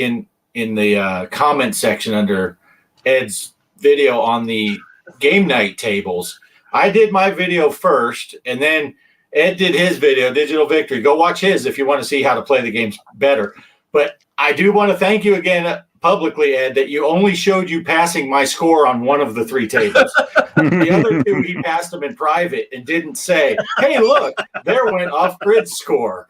in the comment section under Ed's video on the game night tables. I did my video first, and then Ed did his video, Digital Victory. Go watch his if you want to see how to play the games better. But I do want to thank you again publicly, Ed, that you only showed you passing my score on one of the 3 tables. The other 2, he passed them in private and didn't say, hey, look, there went off-grid score.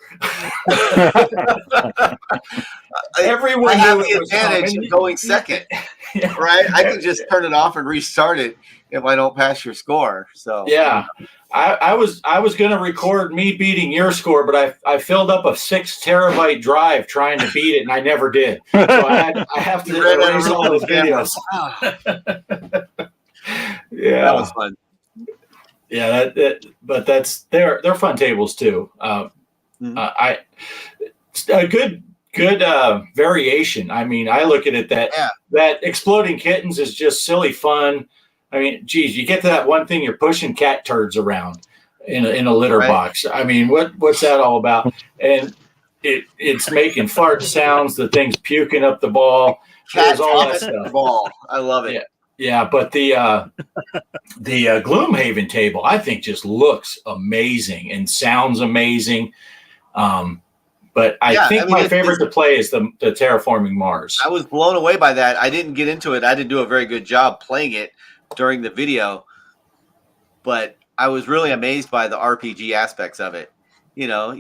Everyone I have the advantage of going second, right? I can just turn it off and restart it if I don't pass your score. So yeah, I was going to record me beating your score, but I filled up a 6 terabyte drive trying to beat it, and I never did. So I have to erase all those videos. Yeah, that was fun. Yeah, but they're fun tables too. A good variation. I mean, I look at it that Exploding Kittens is just silly fun. I mean, geez, you get to that one thing, you're pushing cat turds around. in a litter box. I mean, what's that all about? And it's making fart sounds. The thing's puking up the ball. Cat all that stuff. stuff. Ball. I love it. Yeah, but the Gloomhaven table, I think, just looks amazing and sounds amazing. But I think my favorite to play is the Terraforming Mars. I was blown away by that. I didn't get into it. I didn't do a very good job playing it during the video, but I was really amazed by the RPG aspects of it. You know,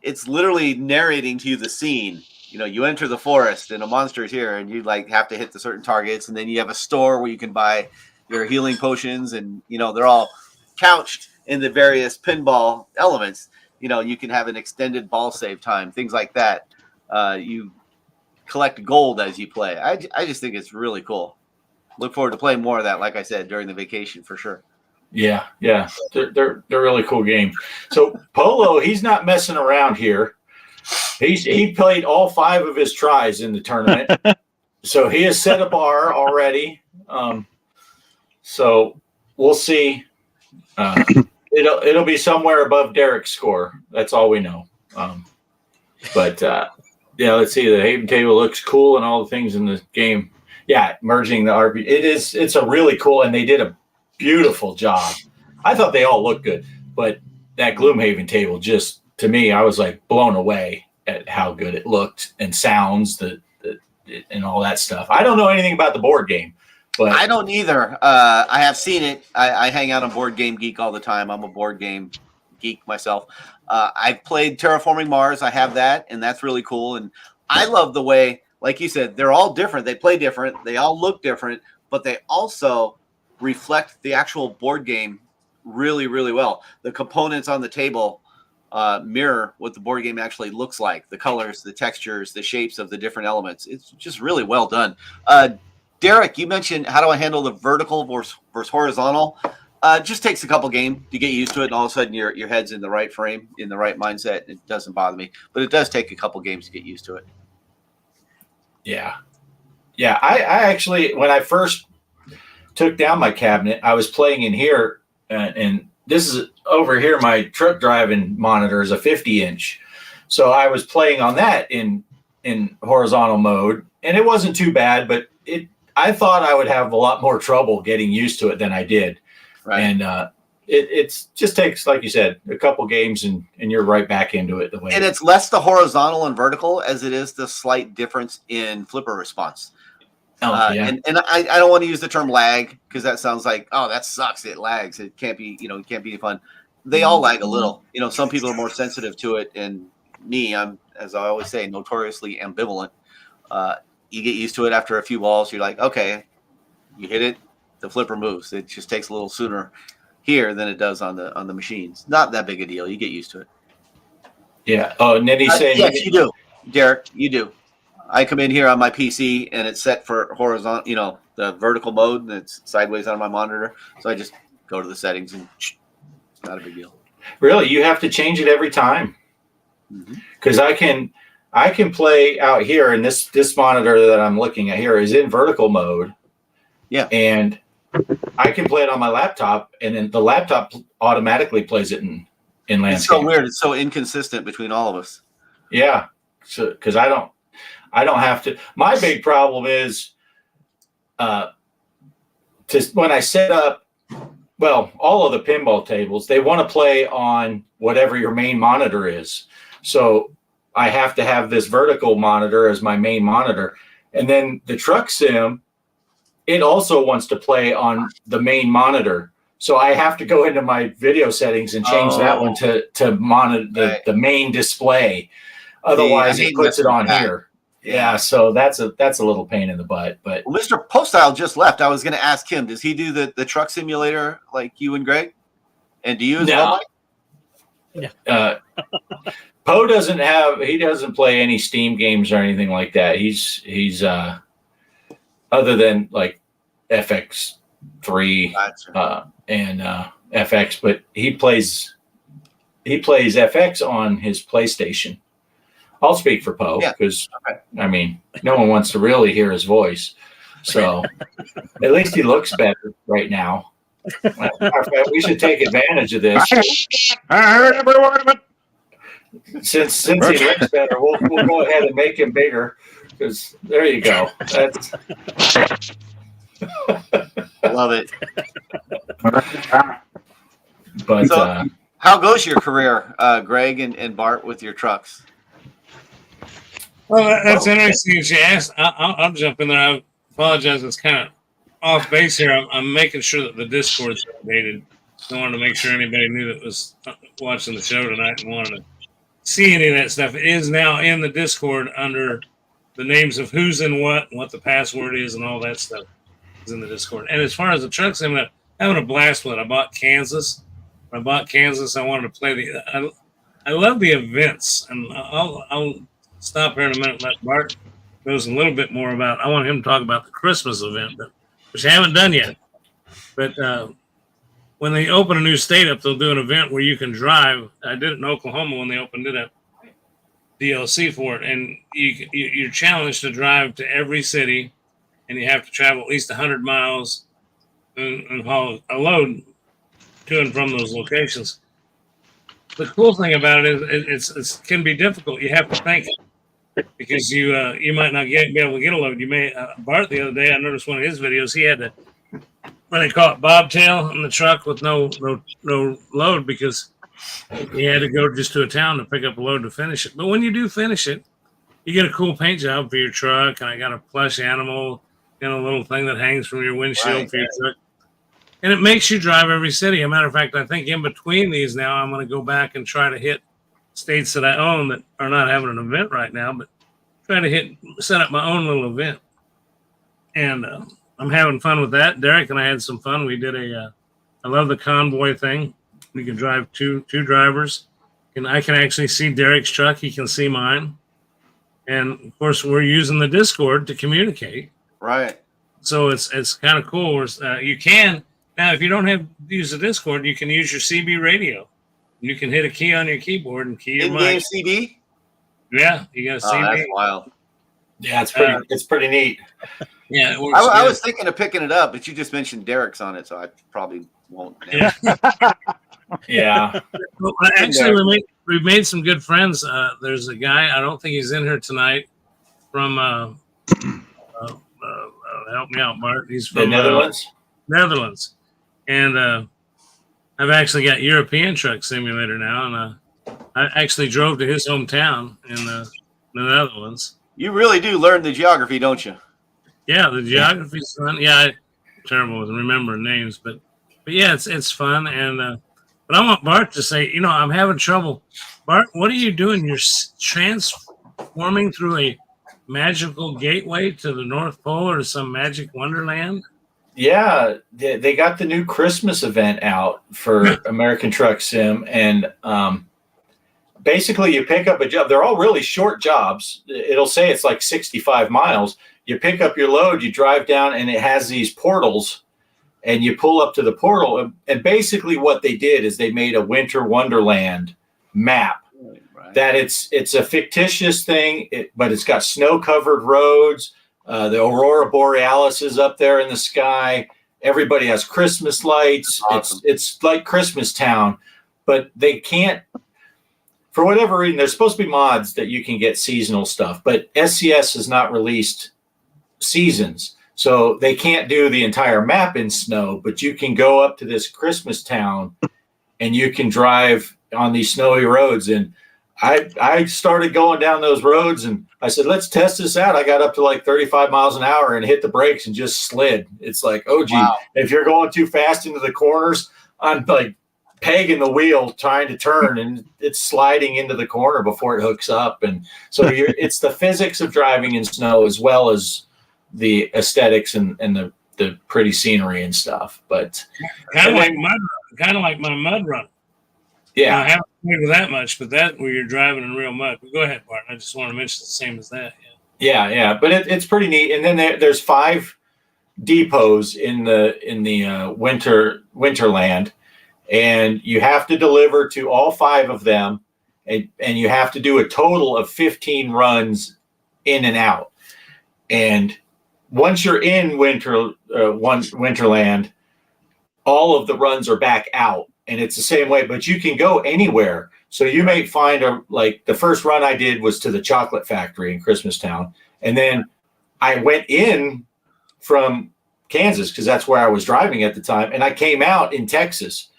it's literally narrating to you the scene. You know, you enter the forest and a monster is here, and you like have to hit the certain targets, and then you have a store where you can buy your healing potions, and you know they're all couched in the various pinball elements. You know, you can have an extended ball save time, things like that. You collect gold as you play. I just think it's really cool. Look forward to playing more of that, like I said, during the vacation for sure. Yeah. They're really cool games. So Polo, he's not messing around here. He played all 5 of his tries in the tournament. So he has set a bar already. So we'll see. It'll be somewhere above Derek's score. That's all we know. But let's see. The Haven table looks cool and all the things in the game. Yeah, merging the RP. It's a really cool, and they did a beautiful job. I thought they all looked good, but that Gloomhaven table just, to me, I was like blown away at how good it looked and sounds and all that stuff. I don't know anything about the board game, but I don't either. I have seen it. I hang out on Board Game Geek all the time. I'm a board game geek myself. I've played Terraforming Mars. I have that, and that's really cool. And I love the way, like you said, they're all different. They play different. They all look different, but they also reflect the actual board game really, really well. The components on the table mirror what the board game actually looks like. The colors, the textures, the shapes of the different elements. It's just really well done. Derek, you mentioned how do I handle the vertical versus horizontal? Just takes a couple games to get used to it, and all of a sudden your head's in the right frame, in the right mindset. It doesn't bother me, but it does take a couple games to get used to it. Yeah. I actually, when I first took down my cabinet, I was playing in here, and this is over here. My truck driving monitor is a 50-inch, so I was playing on that in horizontal mode, and it wasn't too bad, but I thought I would have a lot more trouble getting used to it than I did. Right. And it just takes, like you said, a couple games and you're right back into it. And it's less the horizontal and vertical as it is the slight difference in flipper response. And I don't want to use the term lag because that sounds like, oh, that sucks. It lags. It can't be, it can't be fun. They all lag a little. Some people are more sensitive to it. And me, I'm, as I always say, notoriously ambivalent. You get used to it after a few balls. You're like, okay, you hit it, the flipper moves. It just takes a little sooner here than it does on the machines. Not that big a deal. You get used to it. Yeah. Oh, Nitty's saying. Yes, you do, Derek. You do. I come in here on my PC and it's set for horizontal, the vertical mode, and it's sideways on my monitor. So I just go to the settings and it's not a big deal. Really, you have to change it every time. Because I can play out here, and this monitor that I'm looking at here is in vertical mode. Yeah. And I can play it on my laptop, and then the laptop automatically plays it in landscape. It's so weird. It's so inconsistent between all of us. Yeah. So, because I don't have to. My big problem is when I set up, all of the pinball tables, they want to play on whatever your main monitor is. So I have to have this vertical monitor as my main monitor. And then the truck sim, it also wants to play on the main monitor. So I have to go into my video settings and change that one to monitor the main display. Otherwise, it puts it on here. Yeah, so that's a little pain in the butt. But Mr. Postile just left. I was going to ask him, does he do the truck simulator like you and Greg? And do you as well, Mike? Yeah. Poe doesn't play any Steam games or anything like that. He's other than like FX3 and FX, but he plays FX on his PlayStation. I'll speak for Poe because no one wants to really hear his voice. So at least he looks better right now. We should take advantage of this. I heard every word of it. Since he looks better, we'll go ahead and make him bigger. Because there you go. That's Love it. but So, how goes your career, Greg and Bart, with your trucks? Well, that's interesting that you asked. I'll jump in there. I apologize. It's kind of off base here. I'm making sure that the Discord's updated. I wanted to make sure anybody knew that was watching the show tonight and wanted to see any of that stuff. It is now in the Discord under the names of who's in what and what the password is and all that stuff is in the Discord. And as far as the trucks, I'm having a blast with it. I bought Kansas. I wanted to play I love the events, and I'll stop here in a minute and let Bart knows a little bit more about. I want him to talk about the Christmas event, which I haven't done yet. But when they open a new state up, they'll do an event where you can drive. I did it in Oklahoma when they opened it up, DLC for it, and you're challenged to drive to every city, and you have to travel at least 100 miles and haul a load to and from those locations. The cool thing about it is it can be difficult. You have to think because you might not be able to get a load. You may Bart the other day, I noticed one of his videos. He had to, what they call it, bobtail in the truck with no load because he had to go just to a town to pick up a load to finish it. But when you do finish it, you get a cool paint job for your truck, and I got a plush animal, little thing that hangs from your windshield for your truck. And it makes you drive every city. As a matter of fact, I think in between these now, I'm going to go back and try to hit states that I own that are not having an event right now, but try to set up my own little event. And I'm having fun with that. Derek and I had some fun. We did I love the convoy thing. We can drive two drivers, and I can actually see Derek's truck. He can see mine. And of course, we're using the Discord to communicate. Right. So it's kind of cool. You can. Now, if you don't use the Discord, you can use your CB radio. You can hit a key on your keyboard and key your mic. In-game CB? Yeah, you got a CB. That's wild. Yeah, it's pretty neat. Yeah, it works I was thinking of picking it up, but you just mentioned Derek's on it, so I probably won't. Yeah. Yeah. Well, actually, we've made some good friends. There's a guy, I don't think he's in here tonight, from help me out, Bart. He's from the Netherlands. And I've actually got European Truck Simulator now, and I actually drove to his hometown in the Netherlands. You really do learn the geography, don't you? Yeah, the geography's fun. Yeah, I'm terrible with remembering names, but yeah, it's fun. And but I want Bart to say, I'm having trouble. Bart, what are you doing? You're transforming through a magical gateway to the North Pole or some magic wonderland? Yeah, they got the new Christmas event out for American Truck Sim, and basically you pick up a job. They're all really short jobs. It'll say it's like 65 miles. You pick up your load, you drive down, and it has these portals, and you pull up to the portal. And basically what they did is they made a winter wonderland map. Right. That it's a fictitious thing, but it's got snow-covered roads. The Aurora Borealis is up there in the sky. Everybody has Christmas lights. Awesome. It's like Christmas Town, but they can't, for whatever reason, there's supposed to be mods that you can get seasonal stuff, but SCS has not released seasons. So they can't do the entire map in snow, but you can go up to this Christmas Town and you can drive on these snowy roads. And I started going down those roads and I said, let's test this out. I got up to like 35 miles an hour and hit the brakes and just slid. It's like, oh, gee, wow. If you're going too fast into the corners, I'm like pegging the wheel trying to turn and it's sliding into the corner before it hooks up. And so it's the physics of driving in snow as well as the aesthetics and the pretty scenery and stuff. But kind of like my mud run. Yeah, I haven't played with that much, but that where you're driving in real mud. But go ahead, Bart. I just want to mention the same as that. Yeah. But it's pretty neat. And then there's 5 depots in the Winterland, and you have to deliver to all 5 of them, and you have to do a total of 15 runs in and out. And once you're in Winterland, all of the runs are back out, and it's the same way, but you can go anywhere. So you may find like the first run I did was to the chocolate factory in Christmastown. And then I went in from Kansas because that's where I was driving at the time. And I came out in Texas,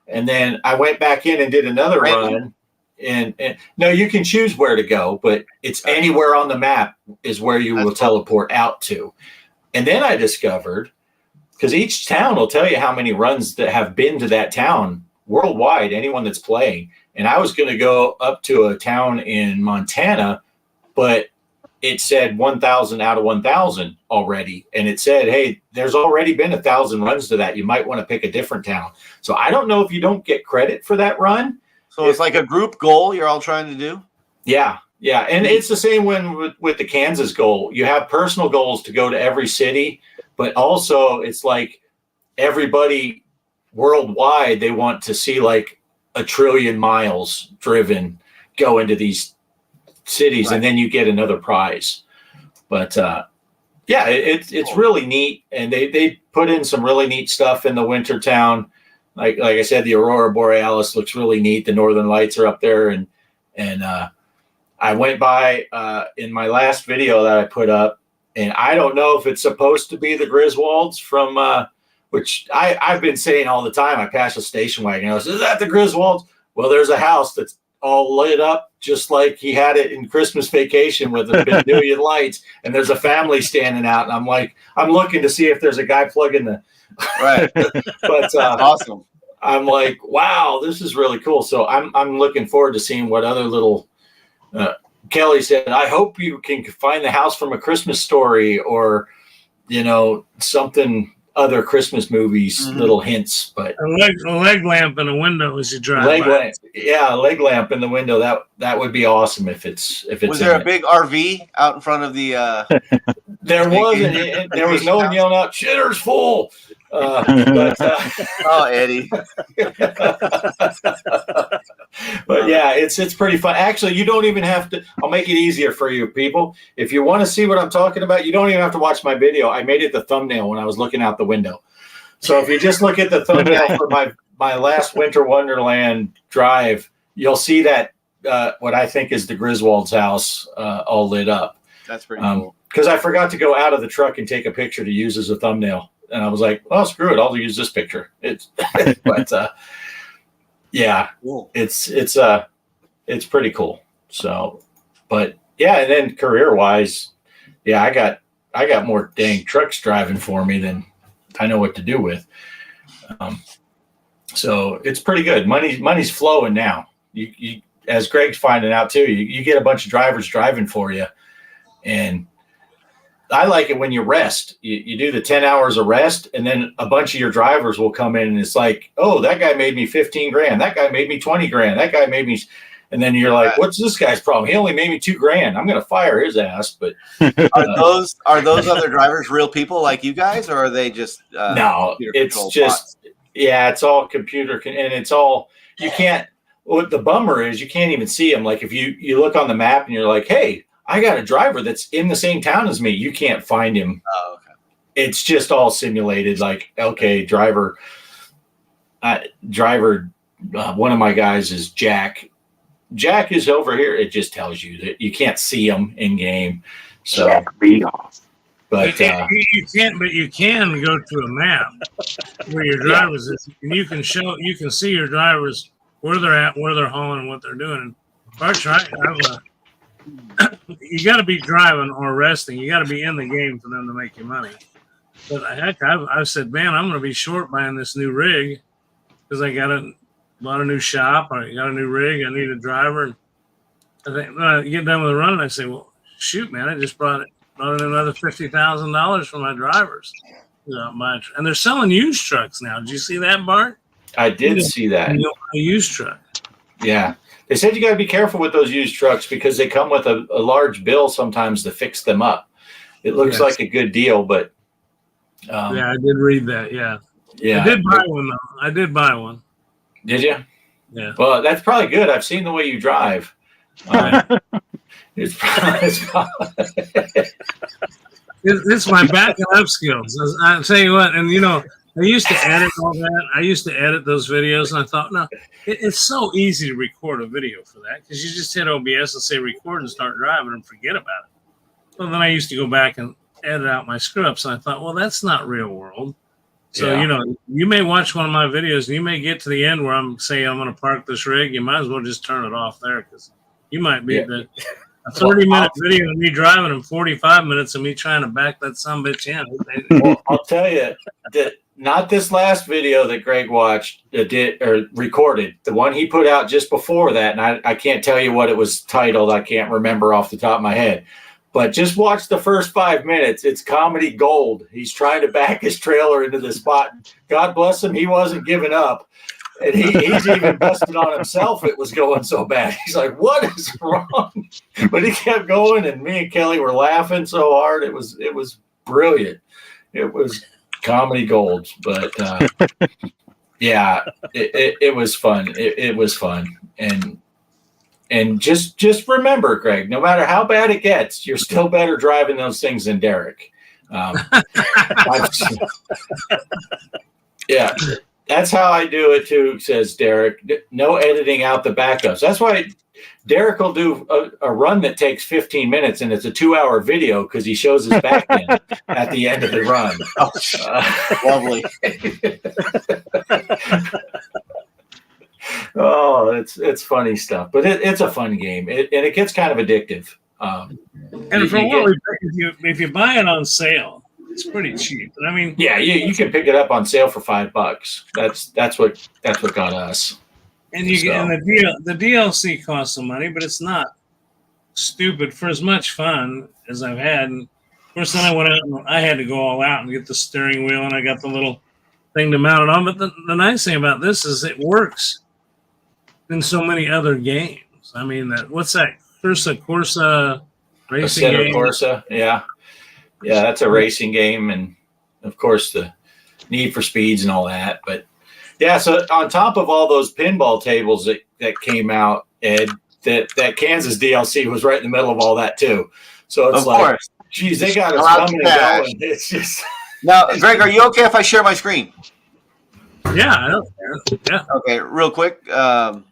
and then I went back in and did another run. And no, you can choose where to go, but it's anywhere on the map is where you will teleport out to. And then I discovered, because each town will tell you how many runs that have been to that town worldwide, anyone that's playing. And I was going to go up to a town in Montana, but it said 1,000 out of 1,000 already. And it said, hey, there's already been 1,000 runs to that. You might want to pick a different town. So I don't know if you don't get credit for that run. So it's like a group goal you're all trying to do? Yeah. Yeah. And it's the same with the Kansas goal. You have personal goals to go to every city, but also it's like everybody worldwide, they want to see like 1 trillion miles driven go into these cities, and then you get another prize. But yeah, it's really neat, and they put in some really neat stuff in the winter town. Like I said, the Aurora Borealis looks really neat. The Northern Lights are up there, and I went by in my last video that I put up, and I don't know if it's supposed to be the Griswolds from which I've been saying all the time. I pass a station wagon. I said, is that the Griswolds? Well, there's a house that's all lit up just like he had it in Christmas Vacation with a billion lights, and there's a family standing out. And I'm like, I'm looking to see if there's a guy plugging the right. But awesome. I'm like, wow, this is really cool. So I'm looking forward to seeing what other little Kelly said, I hope you can find the house from A Christmas Story, or something, other Christmas movies, little hints. But a leg lamp in a window as you drive. Leg lamp in the window. That would be awesome if it's. Was there a big RV out in front of the? There wasn't. There was no one yelling out, "Shitter's full." Oh, Eddie. But yeah, it's pretty fun. Actually, you don't even have to. I'll make it easier for you people. If you want to see what I'm talking about, you don't even have to watch my video. I made it the thumbnail when I was looking out the window. So if you just look at the thumbnail for my last Winter Wonderland drive, you'll see that what I think is the Griswold's house all lit up. That's pretty cool. Because I forgot to go out of the truck and take a picture to use as a thumbnail. And I was like, well, screw it. I'll use this picture. But yeah, cool. It's pretty cool. So, but yeah. And then career wise, yeah, I got more dang trucks driving for me than I know what to do with. So it's pretty good. Money's flowing now. You as Greg's finding out too, you get a bunch of drivers driving for you. And I like it when you rest. You do the 10 hours of rest, and then a bunch of your drivers will come in, and it's like, oh, that guy made me 15 grand. That guy made me 20 grand. That guy made me, and then you're like, what's this guy's problem? He only made me $2 grand. I'm going to fire his ass. But are those other drivers real people like you guys, or are they just no? It's just bots? Yeah, it's all computer, and it's all you can't. What the bummer is, you can't even see them. Like if you look on the map and you're like, hey, I got a driver that's in the same town as me. You can't find him. Oh, okay. It's just all simulated. Like, okay, driver. One of my guys is Jack. Jack is over here. It just tells you that you can't see him in game. So, Jack be off. But you can't. But you can go to a map where your drivers is, and you can see your drivers where they're at, where they're hauling, and what they're doing. You got to be driving or resting. You got to be in the game for them to make you money. But heck, I've said, man, I'm going to be short buying this new rig because I bought a new shop. I got a new rig. I need a driver. And I think when I get done with the run, I say, well, shoot, man, I just brought in another $50,000 for my drivers. And they're selling used trucks now. Did you see that, Bart? I did see that. A used truck. Yeah. They said you got to be careful with those used trucks because they come with a large bill sometimes to fix them up. It looks like a good deal, but yeah, I did read that. Yeah, yeah, I did buy one though. I did buy one. Did you? Yeah. Well, that's probably good. I've seen the way you drive. It's my backing up skills. I'll tell you what, and I used to edit all that. I used to edit those videos, and I thought, no, it's so easy to record a video for that because you just hit OBS and say record and start driving and forget about it. Well, then I used to go back and edit out my screw-ups, and I thought, well, that's not real world. So, you may watch one of my videos, and you may get to the end where I'm saying I'm going to park this rig. You might as well just turn it off there because you might be a 30-minute video of me driving and 45 minutes of me trying to back that sumbitch in. Well, I'll tell you that not this last video that Greg watched recorded, the one he put out just before that, and I can't tell you what it was titled. I can't remember off the top of my head. But just watch the first 5 minutes. It's comedy gold. He's trying to back his trailer into the spot. God bless him, he wasn't giving up. And he's even busted on himself. It was going so bad. He's like, what is wrong? But he kept going, and me and Kelly were laughing so hard. It was brilliant. It was comedy gold. But yeah, it was fun. It was fun. And just remember, Greg, no matter how bad it gets, you're still better driving those things than Derek. Yeah. That's how I do it too, says Derek. No editing out the backups. That's why Derek will do a run that takes 15 minutes, and it's a 2-hour video because he shows his back end at the end of the run. Lovely. Oh, it's funny stuff, but it's a fun game, and it gets kind of addictive. And for what if you buy it on sale, it's pretty cheap. I mean, yeah, you can pick it up on sale for $5. That's what got us. And the DLC costs some money, but it's not stupid for as much fun as I've had. And of course, then I went out and I had to go all out and get the steering wheel, and I got the little thing to mount it on. But the nice thing about this is it works in so many other games. I mean, what's that? Corsa racing game? Corsa, yeah. Yeah, that's a racing game, and of course the Need for Speeds and all that. But yeah, so on top of all those pinball tables that came out, Ed, that Kansas DLC was right in the middle of all that too. So it's geez, they got us coming and going. It's just now, Greg, are you okay if I share my screen? Yeah, I don't care. Yeah. Okay, real quick. Let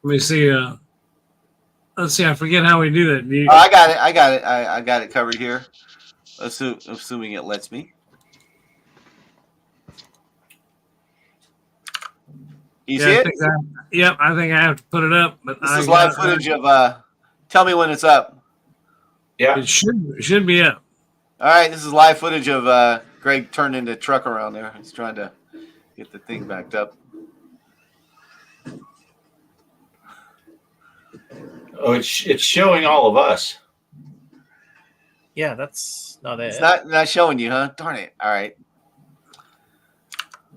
me see. Let's see. I forget how we do that. I got it. I got it covered here. Assuming it lets me. You see it? Yep, I think I have to put it up. But this is live footage of. Tell me when it's up. Yeah, it should be up. All right, this is live footage of Greg turning the truck around there. He's trying to get the thing backed up. Oh, it's showing all of us. Yeah, that's not it. It's not showing you, huh? Darn it. All right.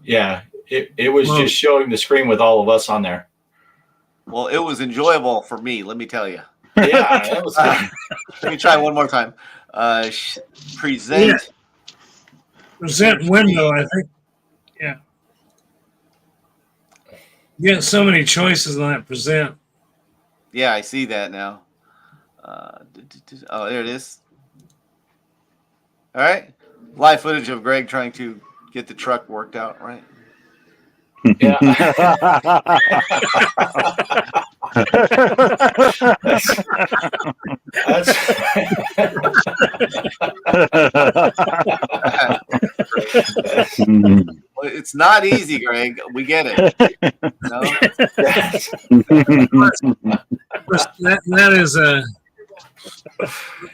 Yeah, it was just showing the screen with all of us on there. Well, it was enjoyable for me, let me tell you. Yeah, that was let me try one more time. Present. Yeah. Present window, I think. Yeah. You get so many choices on that present. Yeah, I see that now. Oh, there it is. All right. Live footage of Greg trying to get the truck worked out, right? Yeah. Well, it's not easy, Greg. We get it. No?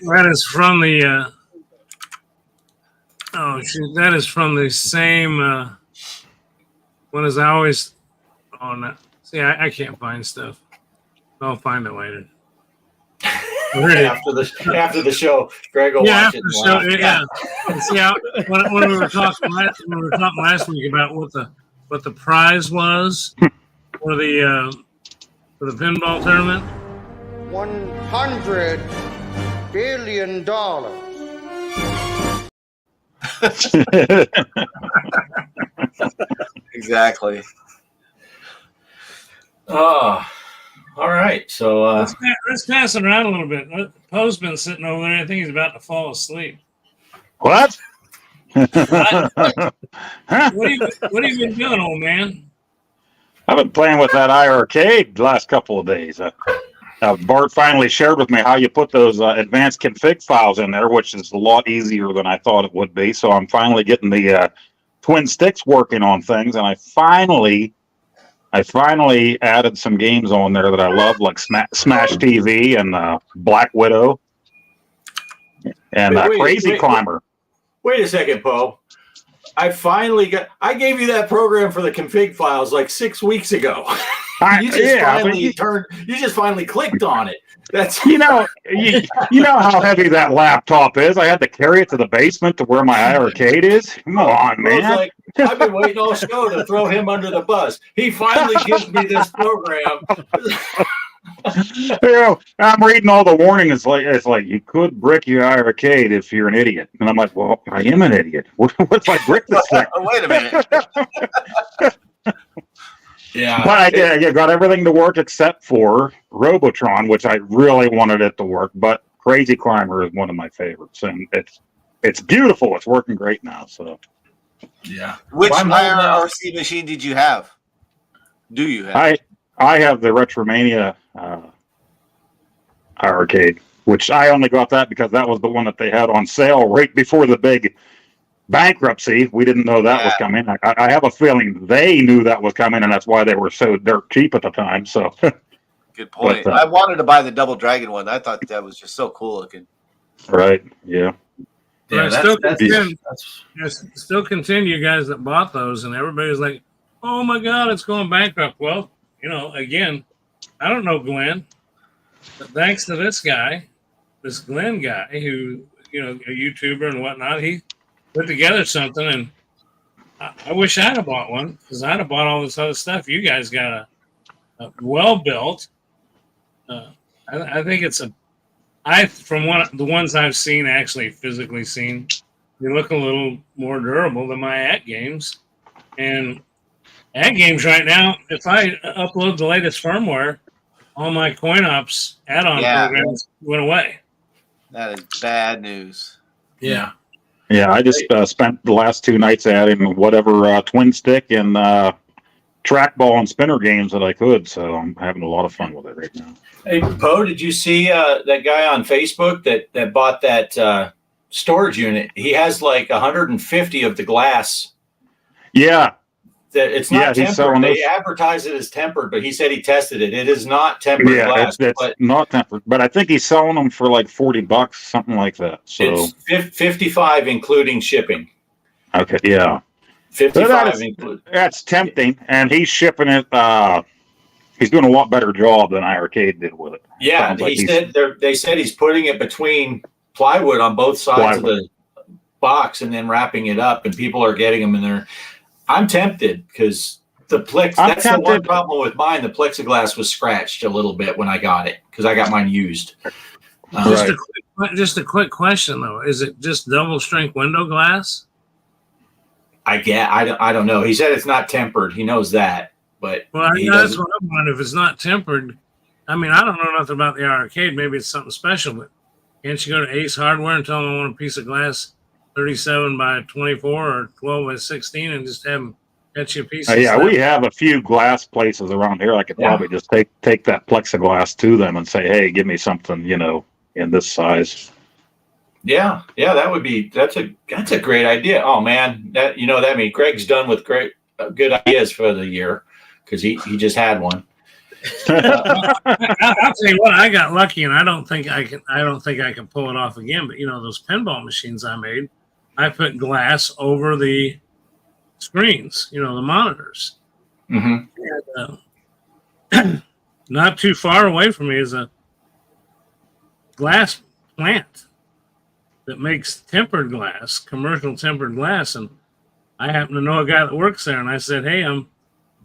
That is from the that is from the same one as I always no. See, I can't find stuff. I'll find it later. After the show, Greg will watch it. Yeah. See how when we were talking last week about what the prize was for the pinball tournament. $100 billion. Exactly. Oh, all right. So let's pass it around a little bit. Poe's been sitting over there. I think he's about to fall asleep. What? What have you been doing, old man? I've been playing with that iArcade the last couple of days. Bart finally shared with me how you put those advanced config files in there, which is a lot easier than I thought it would be. So I'm finally getting the twin sticks working on things, and I finally added some games on there that I love, like Smash TV and Black Widow and Crazy Climber. Wait a second, Poe. I gave you that program for the config files like 6 weeks ago. You just finally clicked on it. That's you know how heavy that laptop is. I had to carry it to the basement to where my iArcade is. Come on, man. I've been waiting all show to throw him under the bus. He finally gives me this program. I'm reading all the warnings. It's like you could brick your iArcade if you're an idiot, and I'm like, well, I am an idiot. What if I brick this thing? Wait a minute. Yeah, but I got everything to work except for Robotron, which I really wanted it to work. But Crazy Climber is one of my favorites, and it's beautiful. It's working great now. So, yeah. Which IRC machine did you have? Do you have? I have the Retromania arcade, which I only got that because that was the one that they had on sale right before the big bankruptcy. We didn't know that was coming. I have a feeling they knew that was coming, and that's why they were so dirt cheap at the time. So, good point. But, I wanted to buy the Double Dragon one. I thought that was just so cool looking. Right? Yeah. Yeah. Still continue, guys that bought those, and everybody's like, "Oh my God, it's going bankrupt." Well, again, I don't know Glenn, but thanks to this guy, this Glenn guy, who a YouTuber and whatnot, he put together something, and I wish I'd have bought one because I'd have bought all this other stuff. You guys got a well built. I think it's from the ones I've seen, actually physically seen, they look a little more durable than my At Games. And At Games right now, if I upload the latest firmware, all my CoinOps add-on programs went away. That is bad news. Yeah. Yeah, I just spent the last 2 nights adding whatever twin stick and trackball and spinner games that I could. So I'm having a lot of fun with it right now. Hey, Poe, did you see that guy on Facebook that bought that storage unit? He has like 150 of the glass. Yeah. It's not tempered. They advertise it as tempered, but he said he tested it. It is not tempered glass. It's not tempered, but I think he's selling them for like $40, something like that. So it's 55 including shipping. Okay, yeah. 55 including. That's tempting, and he's shipping it. He's doing a lot better job than iArcade did with it. Yeah, they said he's putting it between plywood on both sides of the box and then wrapping it up, and people are getting them in there. I'm tempted because that's the one problem with mine. The plexiglass was scratched a little bit when I got it because I got mine used. Just a quick question though: is it just double strength window glass? I don't know. He said it's not tempered. He knows that, but that's what I'm wondering. If it's not tempered, I mean, I don't know nothing about the arcade. Maybe it's something special, but can't you go to Ace Hardware and tell them I want a piece of glass 37 by 24 or 12 by 16 and just have them get you a piece of stuff? We have a few glass places around here. I could probably just take that plexiglass to them and say, hey, give me something, in this size. Yeah, that's a great idea. Oh man, that means Greg's done with great good ideas for the year because he just had one. I'll tell you what, I got lucky, and I don't think I can pull it off again. But those pinball machines I made, I put glass over the screens, the monitors. Mm-hmm. And, not too far away from me is a glass plant that makes tempered glass, commercial tempered glass, and I happen to know a guy that works there, and I said, hey, I'm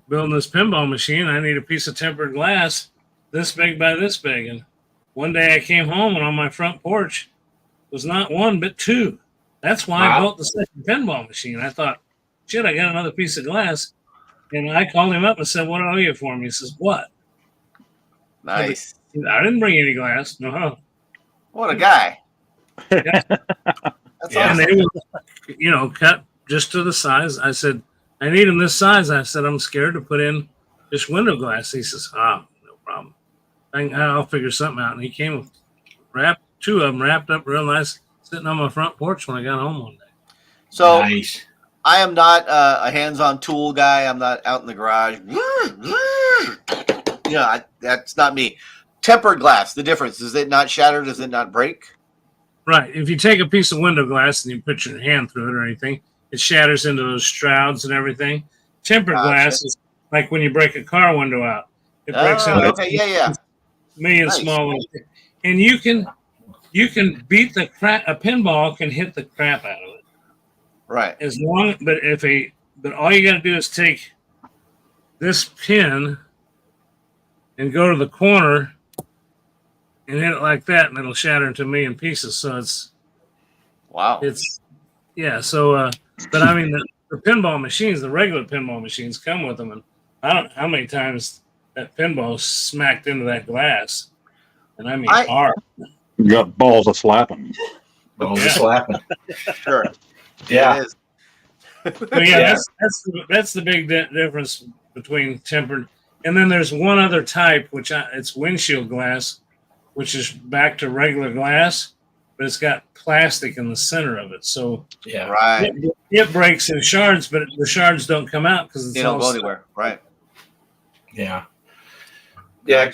building this pinball machine. I need a piece of tempered glass this big by this big. And one day I came home, and on my front porch was not one but two. That's why I built the second pinball machine. I thought, shit, I got another piece of glass. And I called him up and said, what are you for me? He says, what? Nice. I didn't bring any glass. No. What a guy. Yeah. That's And they were, cut just to the size. I said, I need them this size. I said, I'm scared to put in just window glass. He says, no problem. I'll figure something out. And he came with two of them wrapped up real nice, sitting on my front porch when I got home one day. So nice. I am not a hands-on tool guy. I'm not out in the garage. That's not me. Tempered glass, the difference, is it not shatter? Does it not break? Right. If you take a piece of window glass and you put your hand through it or anything, it shatters into those shrouds and everything. Tempered glass is like when you break a car window out. It breaks into a million small ones. And you can beat the crap. A pinball can hit the crap out of it. Right. But all you got to do is take this pin and go to the corner and hit it like that, and it'll shatter into a million pieces. So it's wow. So, but I mean, the pinball machines, the regular pinball machines, come with them, and I don't know how many times that pinball smacked into that glass, and I mean hard. You got balls of slapping. Balls of slapping. Sure. Yeah. That's the big difference between tempered. And then there's one other type, it's windshield glass, which is back to regular glass, but it's got plastic in the center of it. So right. It breaks in shards, but the shards don't come out because they don't go anywhere. Right. Yeah. Yeah.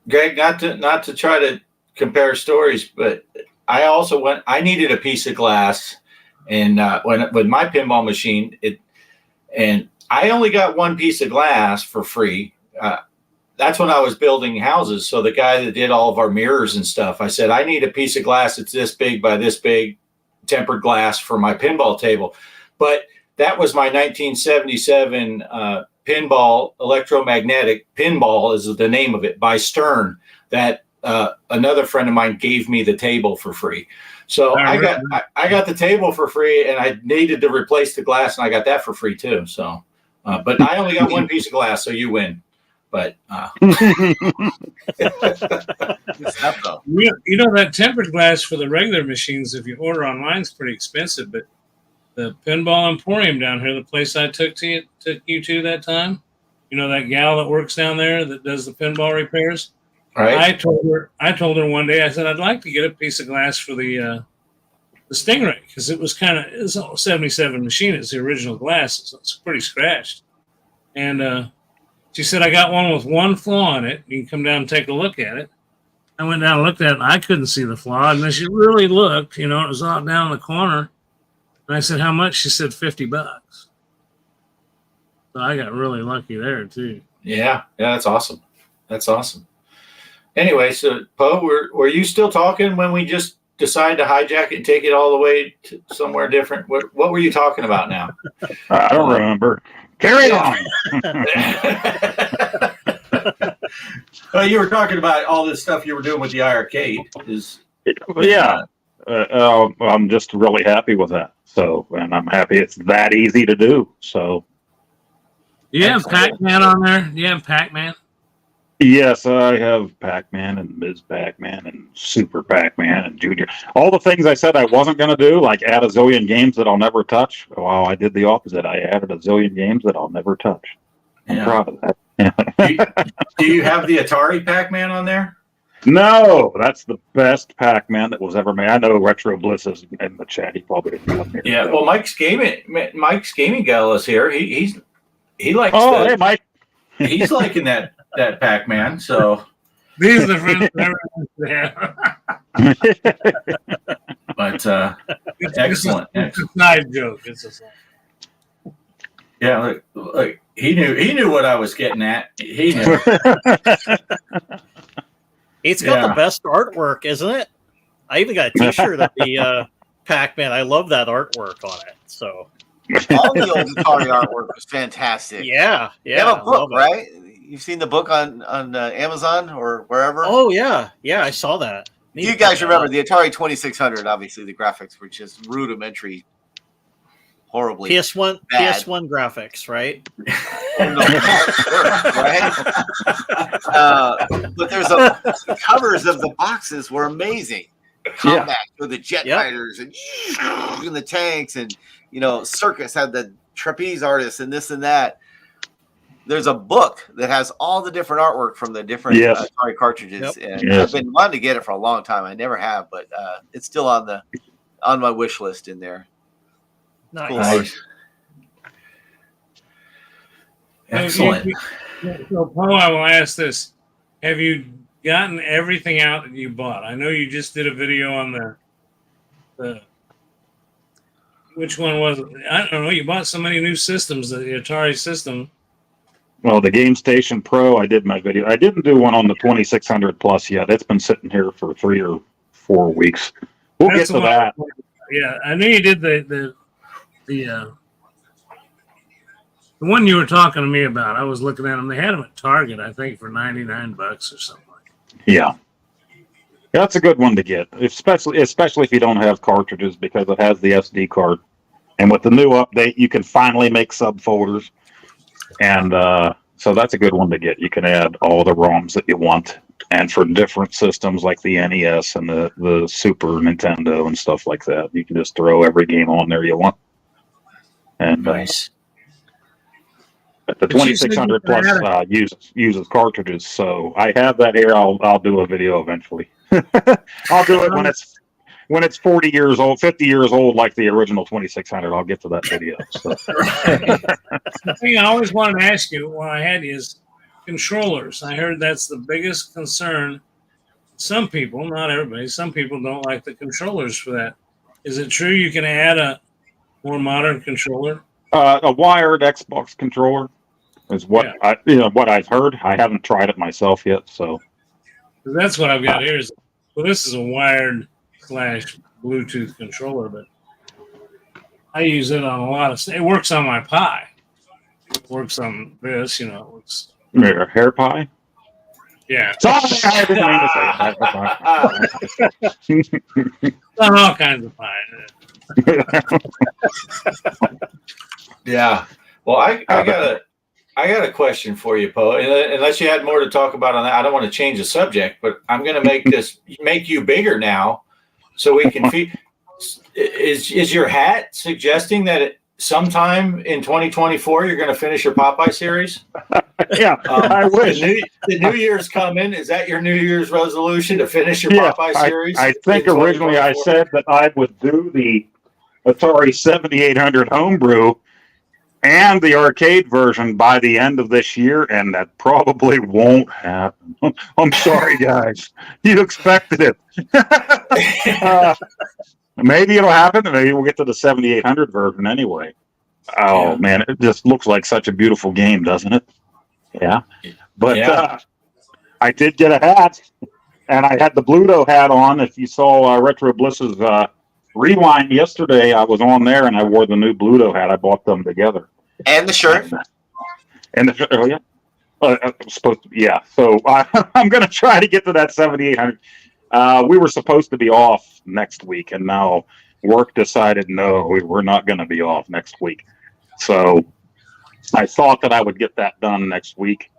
Greg, not to try to compare stories, but I needed a piece of glass, and with my pinball machine, and I only got one piece of glass for free. That's when I was building houses. So the guy that did all of our mirrors and stuff, I said, I need a piece of glass that's this big by this big, tempered glass for my pinball table. But that was my 1977 pinball, electromagnetic pinball is the name of it, by Stern, that another friend of mine gave me the table for free. So I got the table for free, and I needed to replace the glass, and I got that for free too. So, but I only got one piece of glass, so you win. But that tempered glass for the regular machines, if you order online, is pretty expensive. But the Pinball Emporium down here, the place I took you to that time, that gal that works down there that does the pinball repairs. Right. I told her one day, I said, I'd like to get a piece of glass for the Stingray, because it was a 77 machine. It's the original glass. So it's pretty scratched. And she said, I got one with one flaw in it. You can come down and take a look at it. I went down and looked at it, and I couldn't see the flaw. And then she really looked, it was all down in the corner. And I said, how much? She said, $50. So I got really lucky there, too. Yeah, that's awesome. That's awesome. Anyway, so Poe, were you still talking when we just decided to hijack it and take it all the way to somewhere different? What were you talking about now? I don't remember. Carry on. Well, you were talking about all this stuff you were doing with the iArcade. I'm just really happy with that. So, and I'm happy it's that easy to do. So, you have Pac-Man on there? You have Pac-Man? Yes, I have Pac-Man and Ms. Pac-Man and Super Pac-Man and Junior. All the things I said I wasn't going to do, like add a zillion games that I'll never touch. Wow, I did the opposite. I added a zillion games that I'll never touch. I'm proud of that. Do you have the Atari Pac-Man on there? No, that's the best Pac-Man that was ever made. I know Retro Bliss is in the chat. He probably didn't come here. Yeah, well, Mike's gaming gal is here. He likes. Oh, hey, Mike. He's liking that Pac-Man. So these are the friends but excellent. It's a side joke. Yeah, look, he knew what I was getting at. He knew. It's got the best artwork, isn't it? I even got a T-shirt of the Pac-Man. I love that artwork on it. So all the old Atari artwork was fantastic. Yeah. You have a book, right? You've seen the book on Amazon or wherever? Oh, yeah. Yeah, I saw that. You guys remember the Atari 2600, obviously the graphics were just rudimentary, horribly PS1 bad. PS1 graphics, right? Right? But the covers of the boxes were amazing. combat with the jet Yep. fighters and the tanks, and Circus had the trapeze artists and this and that. There's a book that has all the different artwork from the different Atari cartridges, and I've been wanting to get it for a long time. I never have, but it's still on my wish list in there. Nice. Cool. Nice. Excellent. So, Paul, I will ask this: have you gotten everything out that you bought? I know you just did a video on the which one was it? I don't know. You bought so many new systems, the Atari system. Well, the Game Station Pro, I did my video. I didn't do one on the 2600 Plus yet. It's been sitting here for 3 or 4 weeks. We'll get to that. Yeah, I knew you did the one you were talking to me about. I was looking at them. They had them at Target, I think, for $99 or something. Yeah. That's a good one to get, especially if you don't have cartridges, because it has the SD card. And with the new update, you can finally make subfolders. And so that's a good one to get. You can add all the ROMs that you want. And for different systems like the NES and the Super Nintendo and stuff like that, you can just throw every game on there you want. And Nice. but the 2600 Plus uses cartridges, so I have that here. I'll do a video eventually. I'll do it when it's 40 years old, 50 years old, like the original 2600. I'll get to that video. So. The thing I always wanted to ask you while I had you is controllers. I heard that's the biggest concern. Some people, not everybody, some people don't like the controllers for that. Is it true you can add a more modern controller? A wired Xbox controller is what what I've heard. I haven't tried it myself yet, so that's what I've got here. Well, this is a wired / Bluetooth controller, but I use it on a lot of. It works on my Pi. It works on this, It works. Hair pie. Yeah. Sorry, I didn't mean to say that. On all kinds of pie. Yeah. Well, I got a question for you, Poe. Unless you had more to talk about on that, I don't want to change the subject, but I'm going to make you bigger now, so we can feed. Is your hat suggesting that sometime in 2024 you're going to finish your Popeye series? Yeah, I wish. The New Year's coming. Is that your New Year's resolution to finish your Popeye series? I think originally I said that I would do the Atari 7800 homebrew and the arcade version by the end of this year, and that probably won't happen. I'm sorry, guys. You expected it. Maybe it'll happen. Maybe we'll get to the 7800 version anyway. Oh, man, it just looks like such a beautiful game, doesn't it? Yeah. But I did get a hat, and I had the Bluto hat on. If you saw Retro Bliss's Rewind yesterday, I was on there, and I wore the new Bluto hat. I bought them together. And the shirt. And the shirt, oh, yeah. Supposed to, yeah. So I'm going to try to get to that 7800. We were supposed to be off next week, and now work decided no, we're not going to be off next week. So I thought that I would get that done next week.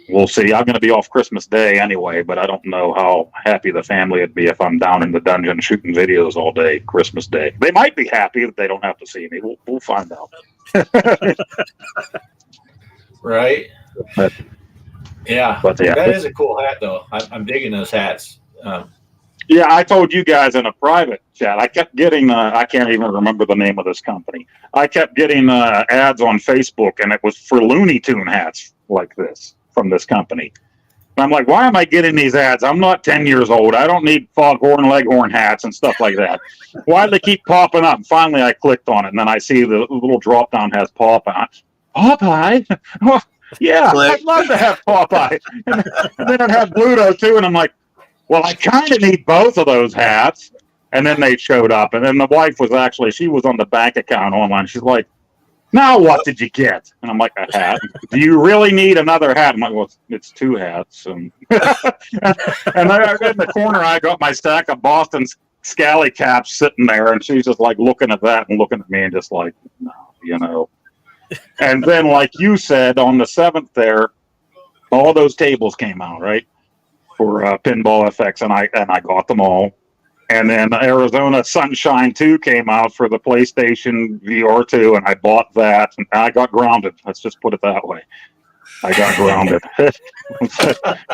We'll see. I'm going to be off Christmas Day anyway, but I don't know how happy the family would be if I'm down in the dungeon shooting videos all day Christmas Day. They might be happy that they don't have to see me. We'll find out. Right. But that is a cool hat, though. I'm digging those hats. Yeah, I told you guys in a private chat. I kept getting, I can't even remember the name of this company. I kept getting ads on Facebook, and it was for Looney Tune hats like this from this company. And I'm like, why am I getting these ads? I'm not 10 years old. I don't need Foghorn Leghorn hats and stuff like that. Why do they keep popping up? And finally, I clicked on it, and then I see the little drop down has Popeye. Popeye? Oh, yeah, I'd love to have Popeye. And then it had Bluto, too, and I'm like, well, I kind of need both of those hats. And then they showed up. And then the wife she was on the bank account online. She's like, now what did you get? And I'm like, a hat. Do you really need another hat? I'm like, well, it's two hats. And and in the corner, I got my stack of Boston Scally caps sitting there. And she's just like looking at that and looking at me and just like, no, And then, like you said, on the 7th there, all those tables came out, right? For Pinball FX, and I got them all. And then Arizona Sunshine 2 came out for the PlayStation VR 2, and I bought that, and I got grounded. Let's just put it that way. I got grounded.